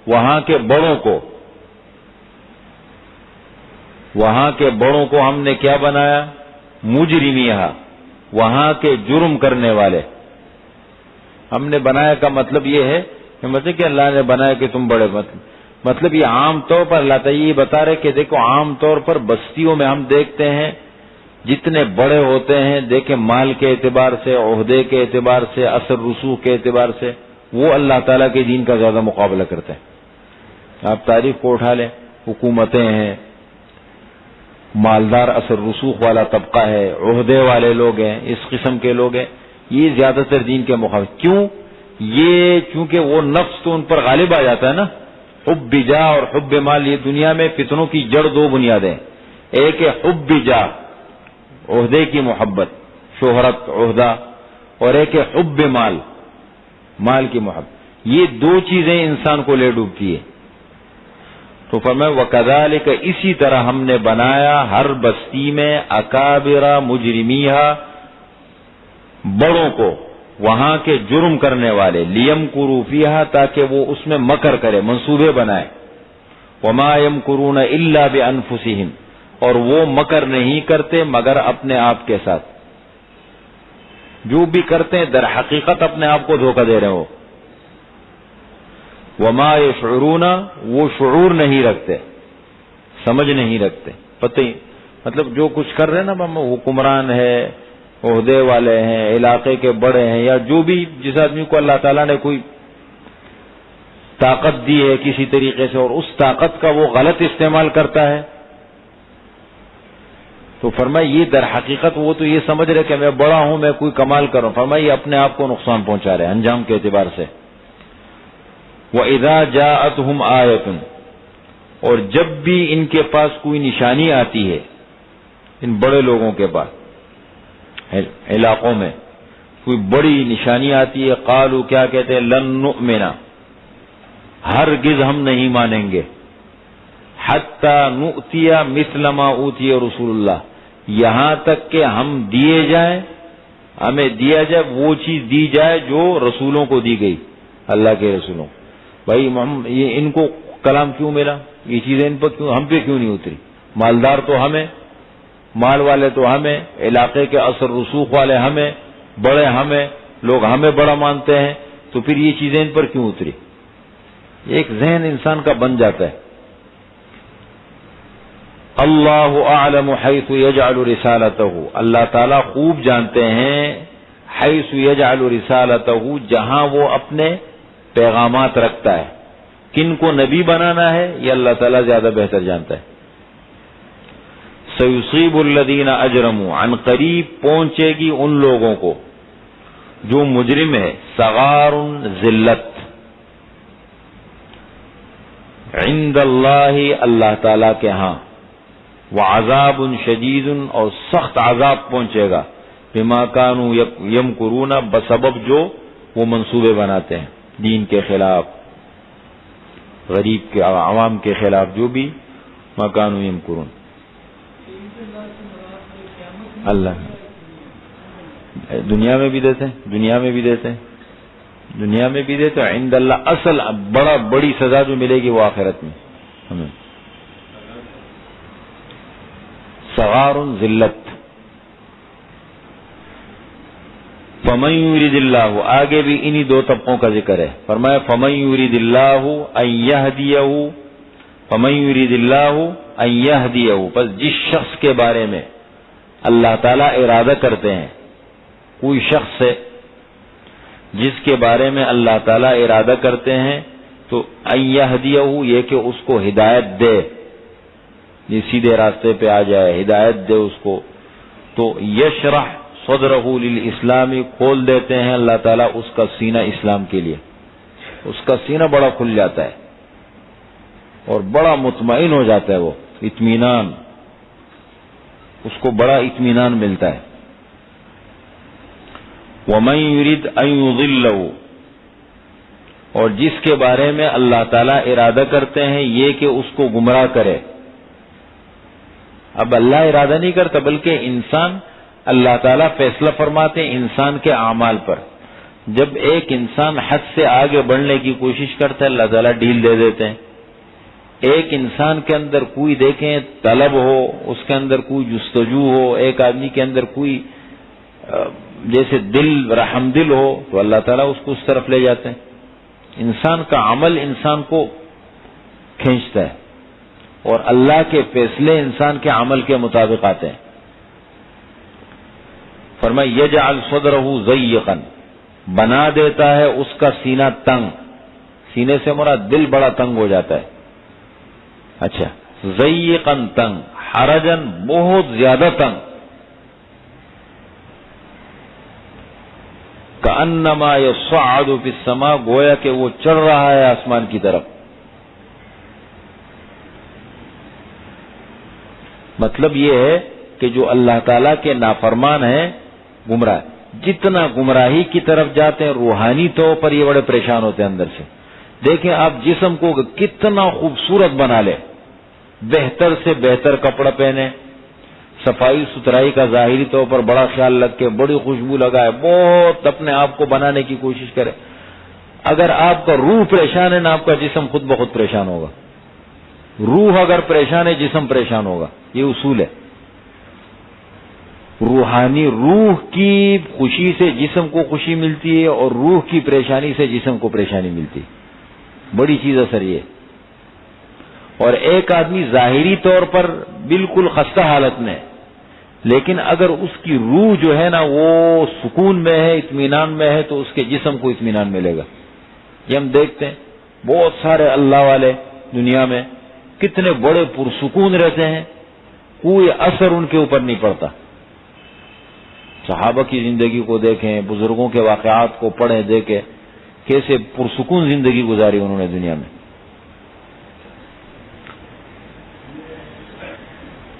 وہاں کے بڑوں کو، وہاں کے بڑوں کو ہم نے کیا بنایا؟ مجرمیہا، وہاں کے جرم کرنے والے ہم نے بنایا۔ کا مطلب یہ ہے کہ مطلب کہ اللہ نے بنایا کہ تم بڑے، مطلب یہ عام طور پر اللہ تعالیٰ یہ بتا رہے کہ دیکھو عام طور پر بستیوں میں ہم دیکھتے ہیں جتنے بڑے ہوتے ہیں، دیکھیں مال کے اعتبار سے، عہدے کے اعتبار سے، اثر رسوخ کے اعتبار سے، وہ اللہ تعالیٰ کے دین کا زیادہ مقابلہ کرتے ہیں۔ آپ تاریخ کو اٹھا لیں، حکومتیں ہیں، مالدار اثر رسوخ والا طبقہ ہے، عہدے والے لوگ ہیں، اس قسم کے لوگ ہیں، یہ زیادہ تر دین کے مخالف۔ کیوں؟ یہ چونکہ وہ نفس تو ان پر غالب آ جاتا ہے نا، حب جاہ اور حب مال، یہ دنیا میں فتنوں کی جڑ دو بنیادیں، ایک ہے حب جاہ، عہدے کی محبت، شہرت، عہدہ، اور ایک ہے حب مال، مال کی محبت۔ یہ دو چیزیں انسان کو لے ڈوبتی ہے۔ تو فرمایا وَكَذَلِكَ، اسی طرح ہم نے بنایا ہر بستی میں اکابر مجرمیہا، بڑوں کو، وہاں کے جرم کرنے والے، لیمکروا فیہا، تاکہ وہ اس میں مکر کرے، منصوبے بنائے، وما یمکرون الا بانفسہم، اور وہ مکر نہیں کرتے مگر اپنے آپ کے ساتھ، جو بھی کرتے ہیں در حقیقت اپنے آپ کو دھوکہ دے رہے ہو۔ وما یشعرون، وہ شعور نہیں رکھتے، سمجھ نہیں رکھتے، پتہ ہی مطلب جو کچھ کر رہے ہیں نا، حکمران ہے، عہدے والے ہیں، علاقے کے بڑے ہیں، یا جو بھی جس آدمی کو اللہ تعالیٰ نے کوئی طاقت دی ہے کسی طریقے سے اور اس طاقت کا وہ غلط استعمال کرتا ہے، تو فرمایا یہ در حقیقت وہ تو یہ سمجھ رہے کہ میں بڑا ہوں، میں کوئی کمال کروں، فرمایا یہ اپنے آپ کو نقصان پہنچا رہے ہیں انجام کے اعتبار سے۔ وَإِذَا جَاءَتْهُمْ آیَةٌ، اور جب بھی ان کے پاس کوئی نشانی آتی ہے، ان بڑے لوگوں کے پاس علاقوں میں کوئی بڑی نشانی آتی ہے، قالوا، کیا کہتے ہیں؟ لن نؤمن، ہرگز ہم نہیں مانیں گے، حتی نؤتی مثل ما اوتی رسول اللہ، یہاں تک کہ ہم دیے جائیں، ہمیں دیا جائے وہ چیز دی جائے جو رسولوں کو دی گئی، اللہ کے رسولوں۔ بھائی یہ ان کو کلام کیوں ملا؟ یہ چیزیں ان پر کیوں، ہم پہ کیوں نہیں اتری؟ مالدار تو ہمیں، مال والے تو ہمیں، علاقے کے اثر رسوخ والے ہمیں، بڑے ہمیں، لوگ ہمیں بڑا مانتے ہیں، تو پھر یہ چیزیں ان پر کیوں اتری؟ ایک ذہن انسان کا بن جاتا ہے۔ اللہ اعلم حیث یجعل رسالتہ، اللہ تعالیٰ خوب جانتے ہیں حیث یجعل رسالتہ، جہاں وہ اپنے پیغامات رکھتا ہے، کن کو نبی بنانا ہے یہ اللہ تعالیٰ زیادہ بہتر جانتا ہے۔ سیصیب الذین اجرموا، عن قریب پہنچے گی ان لوگوں کو جو مجرم ہے، صغار، ذلت، عند اللہ، اللہ تعالیٰ کے ہاں، وعذاب شدید، اور سخت عذاب پہنچے گا، بما کانوا یمکرون، بسبب جو وہ منصوبے بناتے ہیں دین کے خلاف، غریب کے، عوام کے خلاف، جو بھی ما کانوا یمکرون۔ اللہ دنیا میں بھی دیتے ہیں، دنیا میں بھی دیتے ہیں، دنیا میں بھی دیتے ہیں، عند اللہ اصل بڑی سزا جو ملے گی وہ آخرت میں ہمیں۔ صغار، ذلت، فمن یرید اللہ، آگے بھی انہی دو طبقوں کا ذکر ہے، فرمایا فمن یرید اللہ ان یہدیہ، فمن یرید اللہ ان یہدیہ، بس جس شخص کے بارے میں اللہ تعالیٰ ارادہ کرتے ہیں، کوئی شخص ہے جس کے بارے میں اللہ تعالیٰ ارادہ کرتے ہیں تو ان یہدیہ، یہ کہ اس کو ہدایت دے، یہ سیدھے راستے پہ آ جائے، ہدایت دے اس کو، تو یشرح صدرہ للاسلام، کھول دیتے ہیں اللہ تعالیٰ اس کا سینہ اسلام کے لیے، اس کا سینہ بڑا کھل جاتا ہے اور بڑا مطمئن ہو جاتا ہے، وہ اطمینان، اس کو بڑا اطمینان ملتا ہے۔ ومن یرید ان یضلہ، اور جس کے بارے میں اللہ تعالیٰ ارادہ کرتے ہیں یہ کہ اس کو گمراہ کرے. اب اللہ ارادہ نہیں کرتا بلکہ انسان، اللہ تعالیٰ فیصلہ فرماتے ہیں انسان کے اعمال پر. جب ایک انسان حد سے آگے بڑھنے کی کوشش کرتا ہے اللہ تعالیٰ ڈھیل دے دیتے ہیں. ایک انسان کے اندر کوئی دیکھیں طلب ہو، اس کے اندر کوئی جستجو ہو، ایک آدمی کے اندر کوئی جیسے دل رحم دل ہو تو اللہ تعالیٰ اس کو اس طرف لے جاتے ہیں. انسان کا عمل انسان کو کھینچتا ہے اور اللہ کے فیصلے انسان کے عمل کے مطابق آتے ہیں. فرمایا یجعل صدرہ ضیقا، بنا دیتا ہے اس کا سینہ تنگ. سینے سے مراد دل بڑا تنگ ہو جاتا ہے. اچھا، ضیقا تنگ، حرجن بہت زیادہ تنگ. کأنما یصعد فی السماء، گویا کہ وہ چڑھ رہا ہے آسمان کی طرف. مطلب یہ ہے کہ جو اللہ تعالیٰ کے نافرمان ہیں گمراہ، جتنا گمراہی کی طرف جاتے ہیں روحانی طور پر یہ بڑے پریشان ہوتے ہیں اندر سے. دیکھیں آپ جسم کو کتنا خوبصورت بنا لے، بہتر سے بہتر کپڑا پہنے، صفائی ستھرائی کا ظاہری طور پر بڑا خیال رکھے، بڑی خوشبو لگائے، بہت اپنے آپ کو بنانے کی کوشش کرے. اگر آپ کا روح پریشان ہے نا آپ کا جسم خود بخود پریشان ہوگا. روح اگر پریشان ہے جسم پریشان ہوگا، یہ اصول ہے. روحانی روح کی خوشی سے جسم کو خوشی ملتی ہے اور روح کی پریشانی سے جسم کو پریشانی ملتی ہے. بڑی چیز اثر یہ. اور ایک آدمی ظاہری طور پر بالکل خستہ حالت میں، لیکن اگر اس کی روح جو ہے نا وہ سکون میں ہے، اطمینان میں ہے، تو اس کے جسم کو اطمینان ملے گا. یہ ہم دیکھتے ہیں بہت سارے اللہ والے دنیا میں کتنے بڑے پرسکون رہتے ہیں، کوئی اثر ان کے اوپر نہیں پڑتا. صحابہ کی زندگی کو دیکھیں، بزرگوں کے واقعات کو پڑھیں، دیکھیں کیسے پرسکون زندگی گزاری انہوں نے دنیا میں.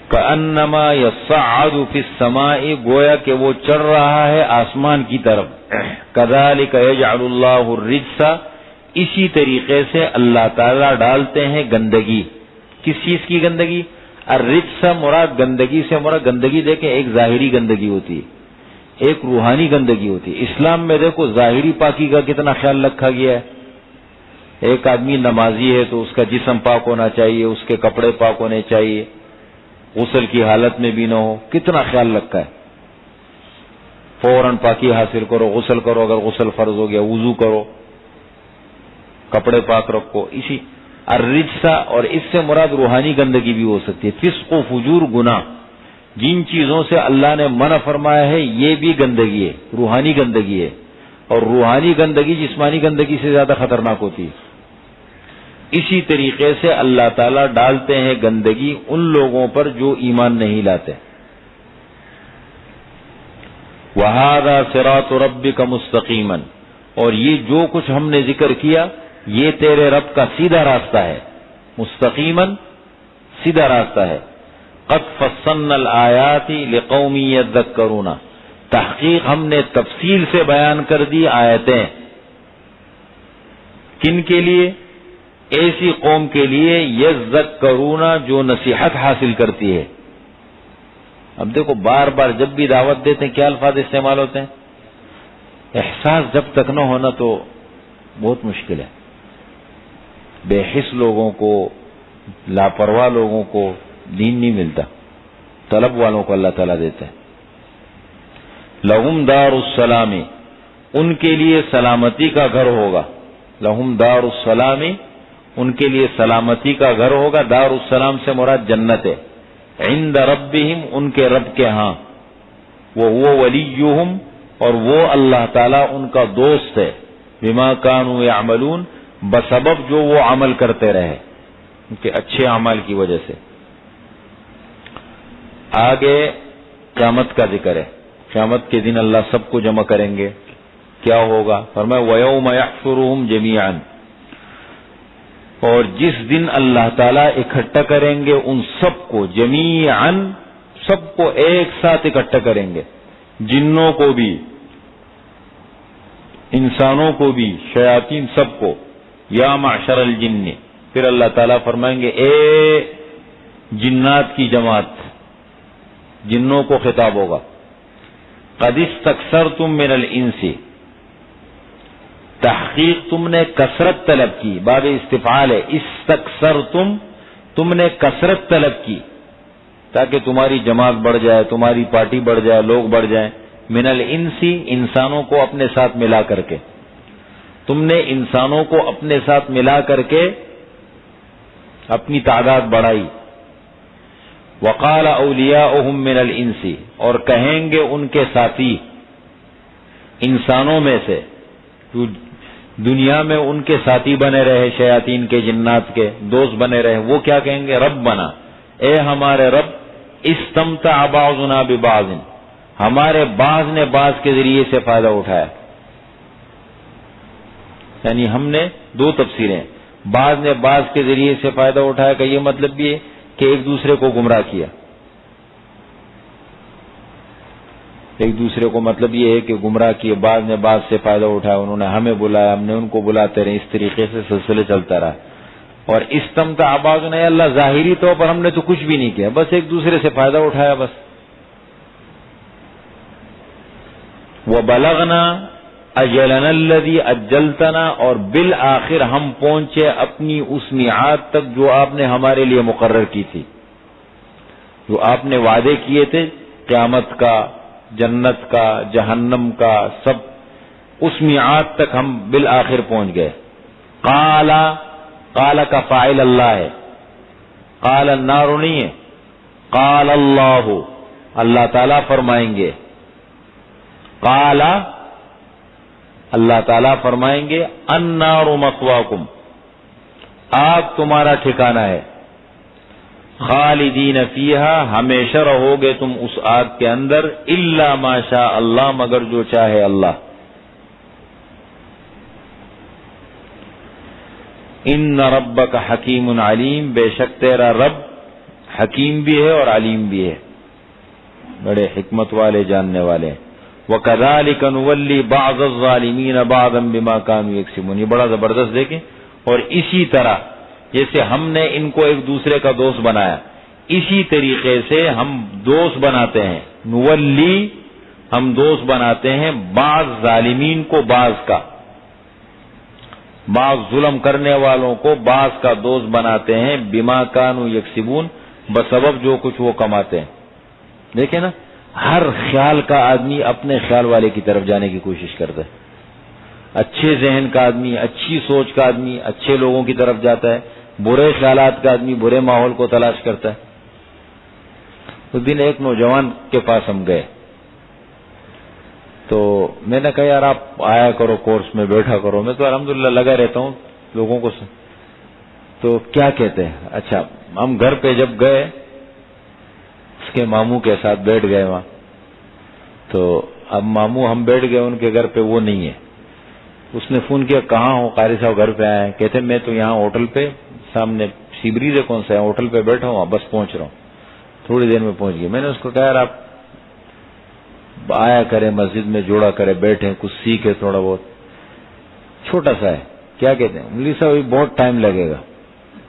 کأنما یصعد فی السماء، گویا کہ وہ چڑھ رہا ہے آسمان کی طرف. کذالک یجعل اللہ الرجس، اسی طریقے سے اللہ تعالیٰ ڈالتے ہیں گندگی. کس چیز کی گندگی؟ الرجس مراد گندگی سے مراد گندگی دیکھیں ایک ظاہری گندگی ہوتی ہے، ایک روحانی گندگی ہوتی ہے. اسلام میں دیکھو ظاہری پاکی کا کتنا خیال رکھا گیا ہے. ایک آدمی نمازی ہے تو اس کا جسم پاک ہونا چاہیے، اس کے کپڑے پاک ہونے چاہیے، غسل کی حالت میں بھی نہ ہو. کتنا خیال رکھا ہے. فوراً پاکی حاصل کرو، غسل کرو، اگر غسل فرض ہو گیا وضو کرو، کپڑے پاک رکھو. اسی الرجسا، اور اس سے مراد روحانی گندگی بھی ہو سکتی ہے. فسق و فجور، گناہ، جن چیزوں سے اللہ نے منع فرمایا ہے یہ بھی گندگی ہے، روحانی گندگی ہے. اور روحانی گندگی جسمانی گندگی سے زیادہ خطرناک ہوتی ہے. اسی طریقے سے اللہ تعالیٰ ڈالتے ہیں گندگی ان لوگوں پر جو ایمان نہیں لاتے. وَهَذَا صِرَاطُ رَبِّكَ مُسْتَقِيمًا، اور یہ جو کچھ ہم نے ذکر کیا یہ تیرے رب کا سیدھا راستہ ہے. مستقیماً، سیدھا راستہ ہے. قَدْ فَصَّلْنَا الْآيَاتِ لِقَوْمٍ يَذَّكَّرُونَ، تحقیق ہم نے تفصیل سے بیان کر دی آیتیں. کن کے لیے؟ ایسی قوم کے لیے یذکرون جو نصیحت حاصل کرتی ہے. اب دیکھو بار بار جب بھی دعوت دیتے ہیں کیا الفاظ استعمال ہوتے ہیں؟ احساس جب تک نہ ہونا تو بہت مشکل ہے. بے حس لوگوں کو، لاپرواہ لوگوں کو دین نہیں ملتا، طلب والوں کو اللہ تعالیٰ دیتا ہے. لہم دار السلام، ان کے لیے سلامتی کا گھر ہوگا. لہم دار السلام، ان کے لیے سلامتی کا گھر ہوگا. دار السلام سے مراد جنت ہے. عند ربہم، ان کے رب کے ہاں. وہو ولیہم، اور وہ اللہ تعالیٰ ان کا دوست ہے. بما کانوا یعملون، بسبب جو وہ عمل کرتے رہے، ان کے اچھے اعمال کی وجہ سے. آگے قیامت کا ذکر ہے. قیامت کے دن اللہ سب کو جمع کریں گے. کیا ہوگا؟ فرمایا وَيَوْمَ يَحْشُرُهُمْ جَمِيعًا، اور جس دن اللہ تعالیٰ اکٹھا کریں گے ان سب کو، جمیعاً سب کو ایک ساتھ اکٹھا کریں گے، جنوں کو بھی، انسانوں کو بھی، شیاطین سب کو. یا معشر الجن، پھر اللہ تعالیٰ فرمائیں گے اے جنات کی جماعت، جنوں کو خطاب ہوگا، قد استکثرتم من الانس، تحقیق تم نے کثرت طلب کی، باب استفعال ہے، استکثرتم، تم نے کثرت طلب کی تاکہ تمہاری جماعت بڑھ جائے، تمہاری پارٹی بڑھ جائے، لوگ بڑھ جائیں، من الانس، انسانوں کو اپنے ساتھ ملا کر کے، تم نے انسانوں کو اپنے ساتھ ملا کر کے اپنی تعداد بڑھائی، وقال اولیاؤہم من الانس، اور کہیں گے ان کے ساتھی انسانوں میں سے جو دنیا میں ان کے ساتھی بنے رہے، شیاطین کے، جنات کے دوست بنے رہے، وہ کیا کہیں گے؟ ربنا، اے ہمارے رب، استمتع بعضنا ببعض، ہمارے بعض نے بعض کے ذریعے سے فائدہ اٹھایا، یعنی ہم نے دو تفسیریں، بعض نے بعض کے ذریعے سے فائدہ اٹھایا کا یہ مطلب یہ کہ ایک دوسرے کو گمراہ کیا، ایک دوسرے کو مطلب یہ ہے کہ گمراہ کیے، بعض نے بعض سے فائدہ اٹھایا، انہوں نے ہمیں بلایا، ہم نے ان کو بلاتے رہے، اس طریقے سے سلسلے چلتا رہا۔ اور استمتع بعضنا، اللہ ظاہری طور پر ہم نے تو کچھ بھی نہیں کیا، بس ایک دوسرے سے فائدہ اٹھایا بس۔ وبلغنا اجلنا الذی اجلتنا، اور بالآخر ہم پہنچے اپنی اس میعاد تک جو آپ نے ہمارے لیے مقرر کی تھی، جو آپ نے وعدے کیے تھے قیامت کا، جنت کا، جہنم کا، سب اس میعاد تک ہم بالآخر پہنچ گئے۔ قال کا فاعل اللہ ہے، قال النار نہیں ہے، قال اللہ، اللہ تعالیٰ فرمائیں گے، قال اللہ تعالیٰ فرمائیں گے النار مثواکم، آگ تمہارا ٹھکانہ ہے، خالدین فیہا، ہمیشہ رہو گے تم اس آگ کے اندر، الا ما شاء اللہ، مگر جو چاہے اللہ۔ ان ربک حکیم علیم، بے شک تیرا رب حکیم بھی ہے اور علیم بھی ہے، بڑے حکمت والے، جاننے والے۔ وَكَذَلِكَ نُوَلِّي بَعْضَ الظَّالِمِينَ بَعْضًا بِمَا كَانُوا يَكْسِبُونَ، یہ بڑا زبردست دیکھیں، اور اسی طرح جیسے ہم نے ان کو ایک دوسرے کا دوست بنایا، اسی طریقے سے ہم دوست بناتے ہیں، نولی، ہم دوست بناتے ہیں بعض ظالمین کو بعض کا، بعض ظلم کرنے والوں کو بعض کا دوست بناتے ہیں، بما كانوا یکسبون، بسبب جو کچھ وہ کماتے ہیں۔ دیکھیں نا، ہر خیال کا آدمی اپنے خیال والے کی طرف جانے کی کوشش کرتا ہے، اچھے ذہن کا آدمی، اچھی سوچ کا آدمی اچھے لوگوں کی طرف جاتا ہے، برے خیالات کا آدمی برے ماحول کو تلاش کرتا ہے۔ اس دن ایک نوجوان کے پاس ہم گئے تو میں نے کہا یار آپ آیا کرو کورس میں، بیٹھا کرو، میں تو الحمدللہ لگا رہتا ہوں لوگوں کو، تو کیا کہتے ہیں؟ اچھا، ہم گھر پہ جب گئے اس کے ماموں کے ساتھ بیٹھ گئے وہاں، تو اب ماموں ہم بیٹھ گئے ان کے گھر پہ، وہ نہیں ہے۔ اس نے فون کیا کہاں ہو قاری صاحب، گھر پہ آئے ہیں؟ کہتے میں تو یہاں ہوٹل پہ سامنے سی بریز ہے، کون سا ہے، ہوٹل پہ بیٹھا ہوں، بس پہنچ رہا ہوں، تھوڑی دیر میں پہنچ گئی۔ میں نے اس کو کہا یار آپ آیا کریں مسجد میں، جوڑا کرے، بیٹھیں، کچھ سیکھے، تھوڑا بہت، چھوٹا سا ہے۔ کیا کہتے ہیں؟ ملی صاحب بہت ٹائم لگے گا،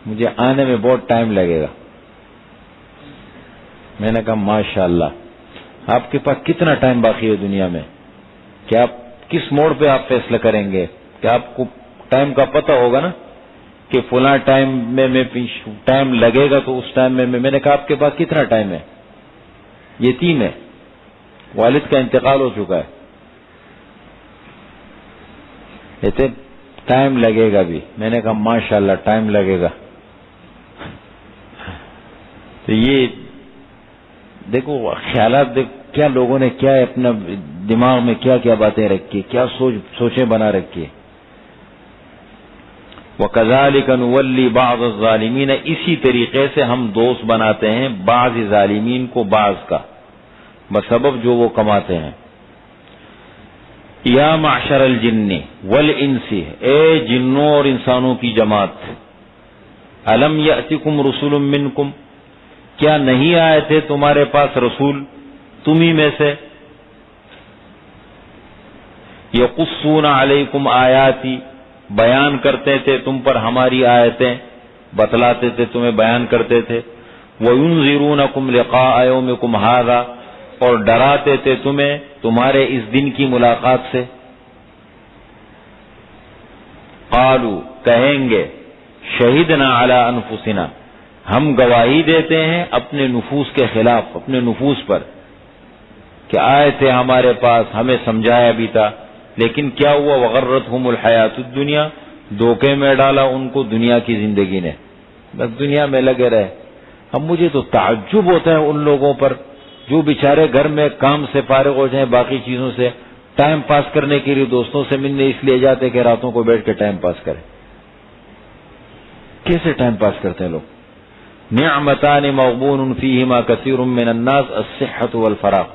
مجھے آنے میں بہت ٹائم لگے گا۔ میں نے کہا ماشاءاللہ، آپ کے پاس کتنا ٹائم باقی ہے دنیا میں؟ کیا آپ کس موڑ پہ آپ فیصلہ کریں گے؟ کہ آپ کو ٹائم کا پتہ ہوگا نا کہ فلاں ٹائم میں ٹائم لگے گا، تو اس ٹائم میں نے کہا آپ کے پاس کتنا ٹائم ہے؟ یتیم ہے، والد کا انتقال ہو چکا ہے، کہتے ٹائم لگے گا بھی۔ میں نے کہا ماشاءاللہ ٹائم لگے گا۔ تو یہ دیکھو خیالات، دیکھ کیا لوگوں نے کیا اپنا دماغ میں کیا کیا باتیں رکھی، کیا سوچیں بنا رکھی۔ وَكَذَلِكَ نُوَلِّي بَعْضَ الظَّالِمِينَ، اسی طریقے سے ہم دوست بناتے ہیں بعض ظالمین کو بعض کا، بسبب جو وہ کماتے ہیں۔ یا معشر الجن والانس، اے جنوں اور انسانوں کی جماعت، الم یأتکم رسول منکم، کیا نہیں آئے تھے تمہارے پاس رسول تمہیں میں سے، یقصون علیکم آیاتی، بیان کرتے تھے تم پر ہماری آیتیں، بتلاتے تھے تمہیں، بیان کرتے تھے. وَيُنذِرُونَكُمْ لِقَاءَ يَوْمِكُمْ هَذَا، اور ڈراتے تھے تمہیں تمہارے اس دن کی ملاقات سے. قالوا، کہیں گے، شہدنا علی انفسنا، ہم گواہی دیتے ہیں اپنے نفوس کے خلاف، اپنے نفوس پر، کہ آئے تھے ہمارے پاس، ہمیں سمجھایا بھی تھا، لیکن کیا ہوا؟ وغرتہم الحیات الدنیا، دھوکے میں ڈالا ان کو دنیا کی زندگی نے، بس دنیا میں لگے رہے. اب مجھے تو تعجب ہوتا ہے ان لوگوں پر جو بیچارے گھر میں کام سے فارغ ہو جائیں، باقی چیزوں سے، ٹائم پاس کرنے کے لیے دوستوں سے ملنے اس لیے جاتے کہ راتوں کو بیٹھ کے ٹائم پاس کریں. کیسے ٹائم پاس کرتے ہیں لوگ؟ نعمتان مغبون فیہما کثیر من الناس الصحۃ والفراغ،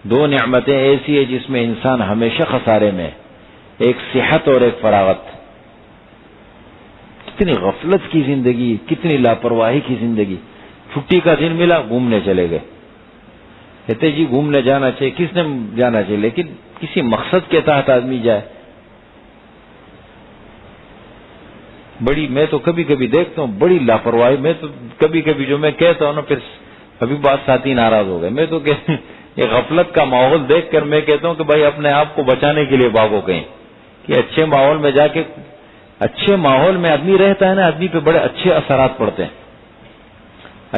دو نعمتیں ایسی ہیں جس میں انسان ہمیشہ خسارے میں ہے، ایک صحت اور ایک فراغت. کتنی غفلت کی زندگی، کتنی لاپرواہی کی زندگی. چھٹی کا دن ملا، گھومنے چلے گئے. کہتے جی گھومنے جانا چاہیے، کس نے جانا چاہیے، لیکن کسی مقصد کے تحت آدمی جائے. بڑی، میں تو کبھی کبھی دیکھتا ہوں بڑی لاپرواہی. میں تو کبھی کبھی جو میں کہتا ہوں نا، پھر ابھی بات ساتھی ناراض ہو گئے. میں تو یہ غفلت کا ماحول دیکھ کر میں کہتا ہوں کہ بھائی اپنے آپ کو بچانے کے لیے بھاگو کہیں، کہ اچھے ماحول میں جا کے، اچھے ماحول میں آدمی رہتا ہے نا، آدمی پہ بڑے اچھے اثرات پڑتے ہیں،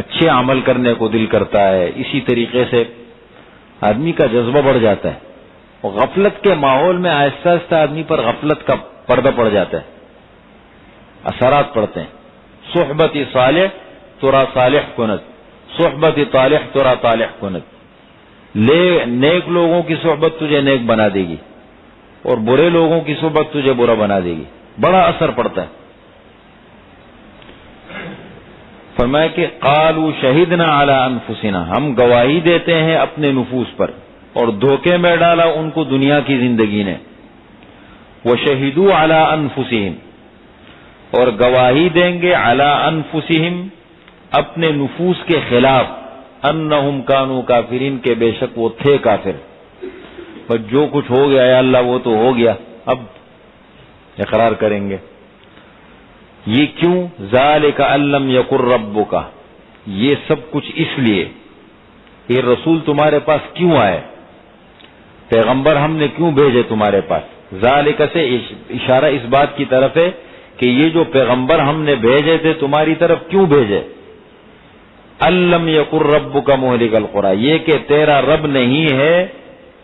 اچھے عمل کرنے کو دل کرتا ہے، اسی طریقے سے آدمی کا جذبہ بڑھ جاتا ہے. اور غفلت کے ماحول میں آہستہ آہستہ آدمی پر غفلت کا پردہ پڑ جاتا ہے، اثرات پڑتے ہیں. صحبت صالح ترا صالح کند، صحبت طالح ترا طالح کند. نیک لوگوں کی صحبت تجھے نیک بنا دے گی اور برے لوگوں کی صحبت تجھے برا بنا دے گی. بڑا اثر پڑتا ہے. فرمایا کہ قالوا شہدنا علی انفسنا، ہم گواہی دیتے ہیں اپنے نفوس پر، اور دھوکے میں ڈالا ان کو دنیا کی زندگی نے. وشہدوا علی انفسہم، اور گواہی دیں گے علی انفسہم، اپنے نفوس کے خلاف، انہم کانوا کافرین، کے بے شک وہ تھے کافر. بس جو کچھ ہو گیا یا اللہ وہ تو ہو گیا، اب اقرار کریں گے. یہ کیوں؟ ذالک ان لم یکن ربک، یہ سب کچھ اس لیے، یہ رسول تمہارے پاس کیوں آئے، پیغمبر ہم نے کیوں بھیجے تمہارے پاس. ذالک سے اشارہ اس بات کی طرف ہے کہ یہ جو پیغمبر ہم نے بھیجے تھے تمہاری طرف کیوں بھیجے. ان لم یکن ربک مہلک القری، یہ کہ تیرا رب نہیں ہے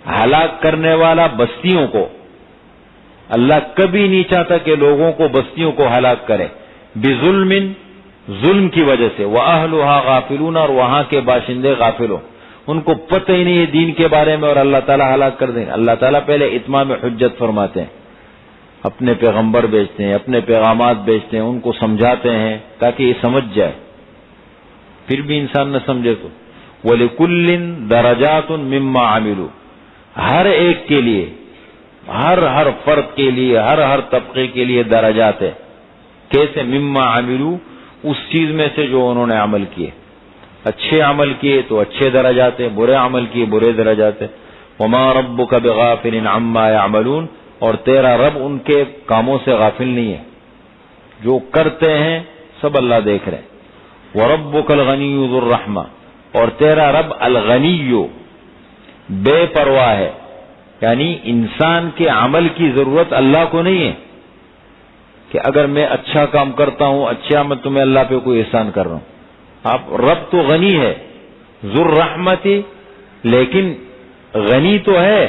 ہلاک کرنے والا بستیوں کو. اللہ کبھی نہیں چاہتا کہ لوگوں کو، بستیوں کو ہلاک کرے. بظلم، ظلم کی وجہ سے. وَأَهْلُهَا غَافِلُونَ، اور وہاں کے باشندے غافل ہو، ان کو پتہ ہی نہیں ہے دین کے بارے میں، اور اللہ تعالیٰ ہلاک کر دیں. اللہ تعالیٰ پہلے اتمام حجت فرماتے ہیں، اپنے پیغمبر بھیجتے ہیں، اپنے پیغامات بھیجتے ہیں، ان کو سمجھاتے ہیں تاکہ یہ سمجھ جائے. پھر بھی انسان نہ سمجھے تو وَلِكُلٍّ دَرَجَاتٌ مِّمَّا عَمِلُوا، ہر ایک کے لیے، ہر فرد کے لیے، ہر طبقے کے لیے درجات ہے. کیسے؟ مما عملوا، اس چیز میں سے جو انہوں نے عمل کیے. اچھے عمل کیے تو اچھے درجات ہیں، برے عمل کیے برے درجات ہیں. وما ربک بغافل عما یعملون، اور تیرا رب ان کے کاموں سے غافل نہیں ہے، جو کرتے ہیں سب اللہ دیکھ رہے ہیں. وربک الغنی ذو الرحمہ، اور تیرا رب الغنی، بے پرواہ ہے، یعنی انسان کے عمل کی ضرورت اللہ کو نہیں ہے کہ اگر میں اچھا کام کرتا ہوں، اچھا عمل، تو میں اللہ پہ کوئی احسان کر رہا ہوں. آپ رب تو غنی ہے، ذو الرحمتی، لیکن غنی تو ہے،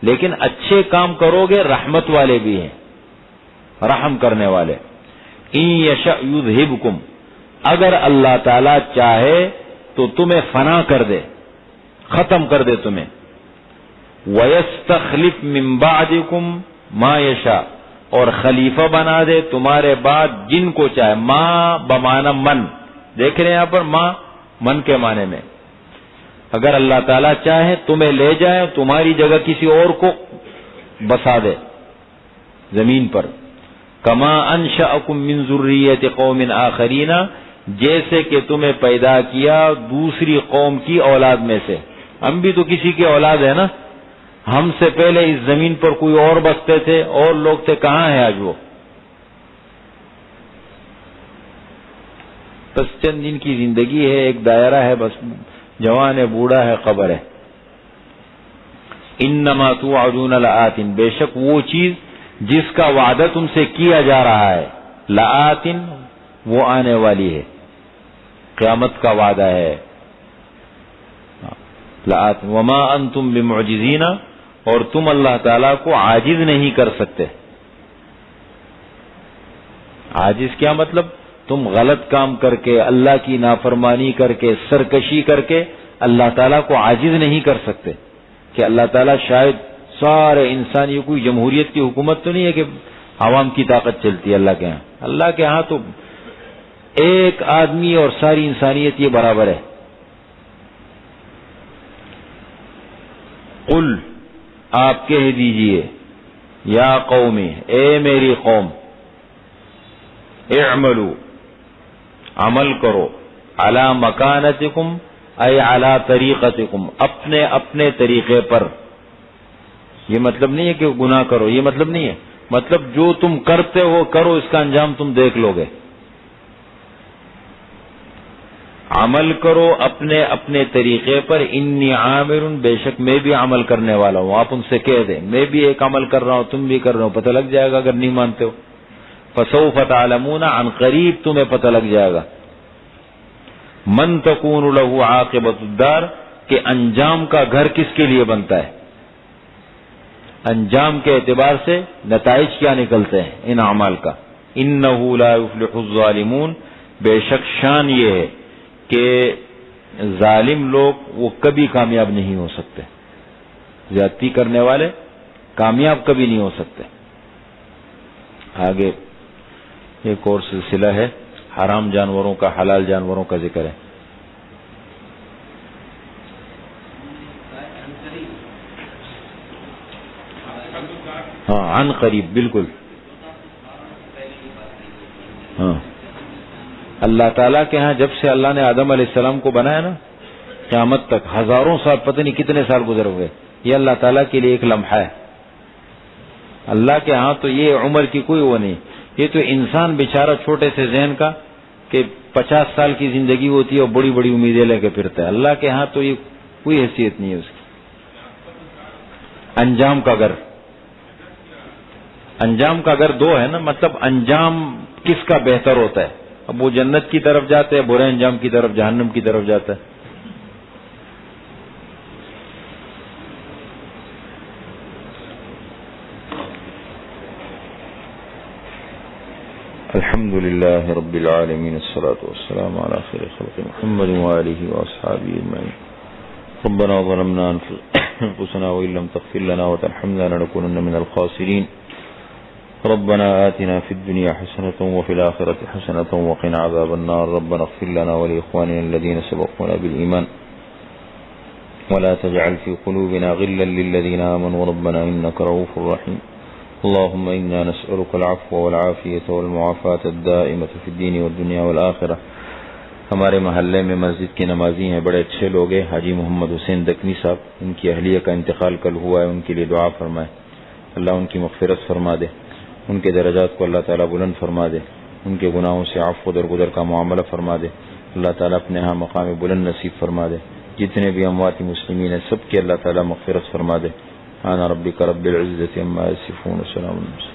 لیکن اچھے کام کرو گے رحمت والے بھی ہیں، رحم کرنے والے. ان یشأ یذہبکم، اگر اللہ تعالی چاہے تو تمہیں فنا کر دے، ختم کر دے تمہیں. وَيَسْتَخْلِفْ مِن بَعْدِكُمْ مَا يَشَاءُ، اور خلیفہ بنا دے تمہارے بعد جن کو چاہے. ماں بمعنی من، دیکھ رہے ہیں یہاں پر ماں من کے معنی میں. اگر اللہ تعالیٰ چاہے تمہیں لے جائے، تمہاری جگہ کسی اور کو بسا دے زمین پر. کما انشأکم من ذریۃ قوم آخرین، جیسے کہ تمہیں پیدا کیا دوسری قوم کی اولاد میں سے. ہم بھی تو کسی کی اولاد ہے نا، ہم سے پہلے اس زمین پر کوئی اور بستے تھے، اور لوگ تھے. کہاں ہے آج وہ؟ بس چند دن کی زندگی ہے، ایک دائرہ ہے، بس جوان ہے، بوڑھا ہے، قبر ہے. انما توعدون لآت، بے شک وہ چیز جس کا وعدہ تم سے کیا جا رہا ہے، لآت وہ آنے والی ہے، قیامت کا وعدہ ہے. لآت وما انتم بمعجزین، اور تم اللہ تعالیٰ کو عاجز نہیں کر سکتے. عاجز کیا مطلب؟ تم غلط کام کر کے، اللہ کی نافرمانی کر کے، سرکشی کر کے اللہ تعالیٰ کو عاجز نہیں کر سکتے. کہ اللہ تعالیٰ شاید سارے انسان، یہ کوئی جمہوریت کی حکومت تو نہیں ہے کہ عوام کی طاقت چلتی ہے اللہ کے ہاں. اللہ کے ہاں تو ایک آدمی اور ساری انسانیت یہ برابر ہے. قل، آپ کہہ دیجئے، یا قومی، اے میری قوم، اعملوا، عمل کرو، علی مکانتکم اے علی طریقتکم، اپنے اپنے طریقے پر. یہ مطلب نہیں ہے کہ گناہ کرو، یہ مطلب نہیں ہے. مطلب جو تم کرتے ہو کرو، اس کا انجام تم دیکھ لو گے. عمل کرو اپنے اپنے طریقے پر. انی عامر، بے شک میں بھی عمل کرنے والا ہوں. آپ ان سے کہہ دیں میں بھی ایک عمل کر رہا ہوں، تم بھی کر رہے ہو، پتہ لگ جائے گا اگر نہیں مانتے ہو. فسوف تعلمون، عن قریب تمہیں پتہ لگ جائے گا. من تکون له عاقبۃ الدار، کہ انجام کا گھر کس کے لیے بنتا ہے. انجام کے اعتبار سے نتائج کیا نکلتے ہیں ان اعمال کا. انہ لا یفلح الظالمون، بے شک شان یہ ہے کہ ظالم لوگ وہ کبھی کامیاب نہیں ہو سکتے. زیادتی کرنے والے کامیاب کبھی نہیں ہو سکتے. آگے ایک اور سلسلہ ہے، حرام جانوروں کا، حلال جانوروں کا ذکر ہے. ہاں، عن قریب، بالکل. ہاں، اللہ تعالیٰ کے ہاں جب سے اللہ نے آدم علیہ السلام کو بنایا نا، قیامت تک ہزاروں سال، پتہ نہیں کتنے سال گزر ہوئے. یہ اللہ تعالیٰ کے لیے ایک لمحہ ہے. اللہ کے ہاں تو یہ عمر کی کوئی وہ نہیں. یہ تو انسان بیچارہ چھوٹے سے ذہن کا کہ 50 سال کی زندگی ہوتی ہے اور بڑی بڑی امیدیں لے کے پھرتا ہے. اللہ کے ہاں تو یہ کوئی حیثیت نہیں ہے اس کی. انجام کا گھر، انجام کا گھر دو ہے نا، مطلب انجام کس کا بہتر ہوتا ہے. اب وہ جنت کی طرف جاتے ہیں، برے انجام کی طرف، جہنم کی طرف جاتا ہے. الحمد للہ رب العالمین، الصلاة والسلام علی خیر خلق محمد وآلہ واصحابہ اجمعین. ربنا ظلمنا انفسنا وإن لم تغفر لنا وترحمنا لنكونن من الخاسرین. ربنا آتنا في الدنيا حسنة وفي الآخرة حسنة وقنا عذاب النار. ربنا اغفر لنا ولإخواننا الذين سبقونا بالإيمان ولا تجعل في قلوبنا غلا للذين آمنوا ربنا إنك رؤوف رحيم. اللهم إنا نسألك العفو والعافية والمعافاة الدائمة في الدين والدنيا والآخرة. ہمارے محلے میں مسجد کے نمازی ہیں، بڑے اچھے لوگ ہیں، حاجی محمد حسین دکنی صاحب، ان کی اہلیہ کا انتقال کل ہوا ہے. ان کے لیے دعا فرمائے، اللہ ان کی مغفرت فرما دے، ان کے درجات کو اللہ تعالیٰ بلند فرما دے، ان کے گناہوں سے عفو درگزر کا معاملہ فرما دے. اللہ تعالیٰ اپنے ہاں مقام بلند نصیب فرما دے. جتنے بھی اموات مسلمین ہیں سب کی اللہ تعالیٰ مغفرت فرما دے. سبحان ربک رب العزة عما یصفون، وسلام علی المرسلین.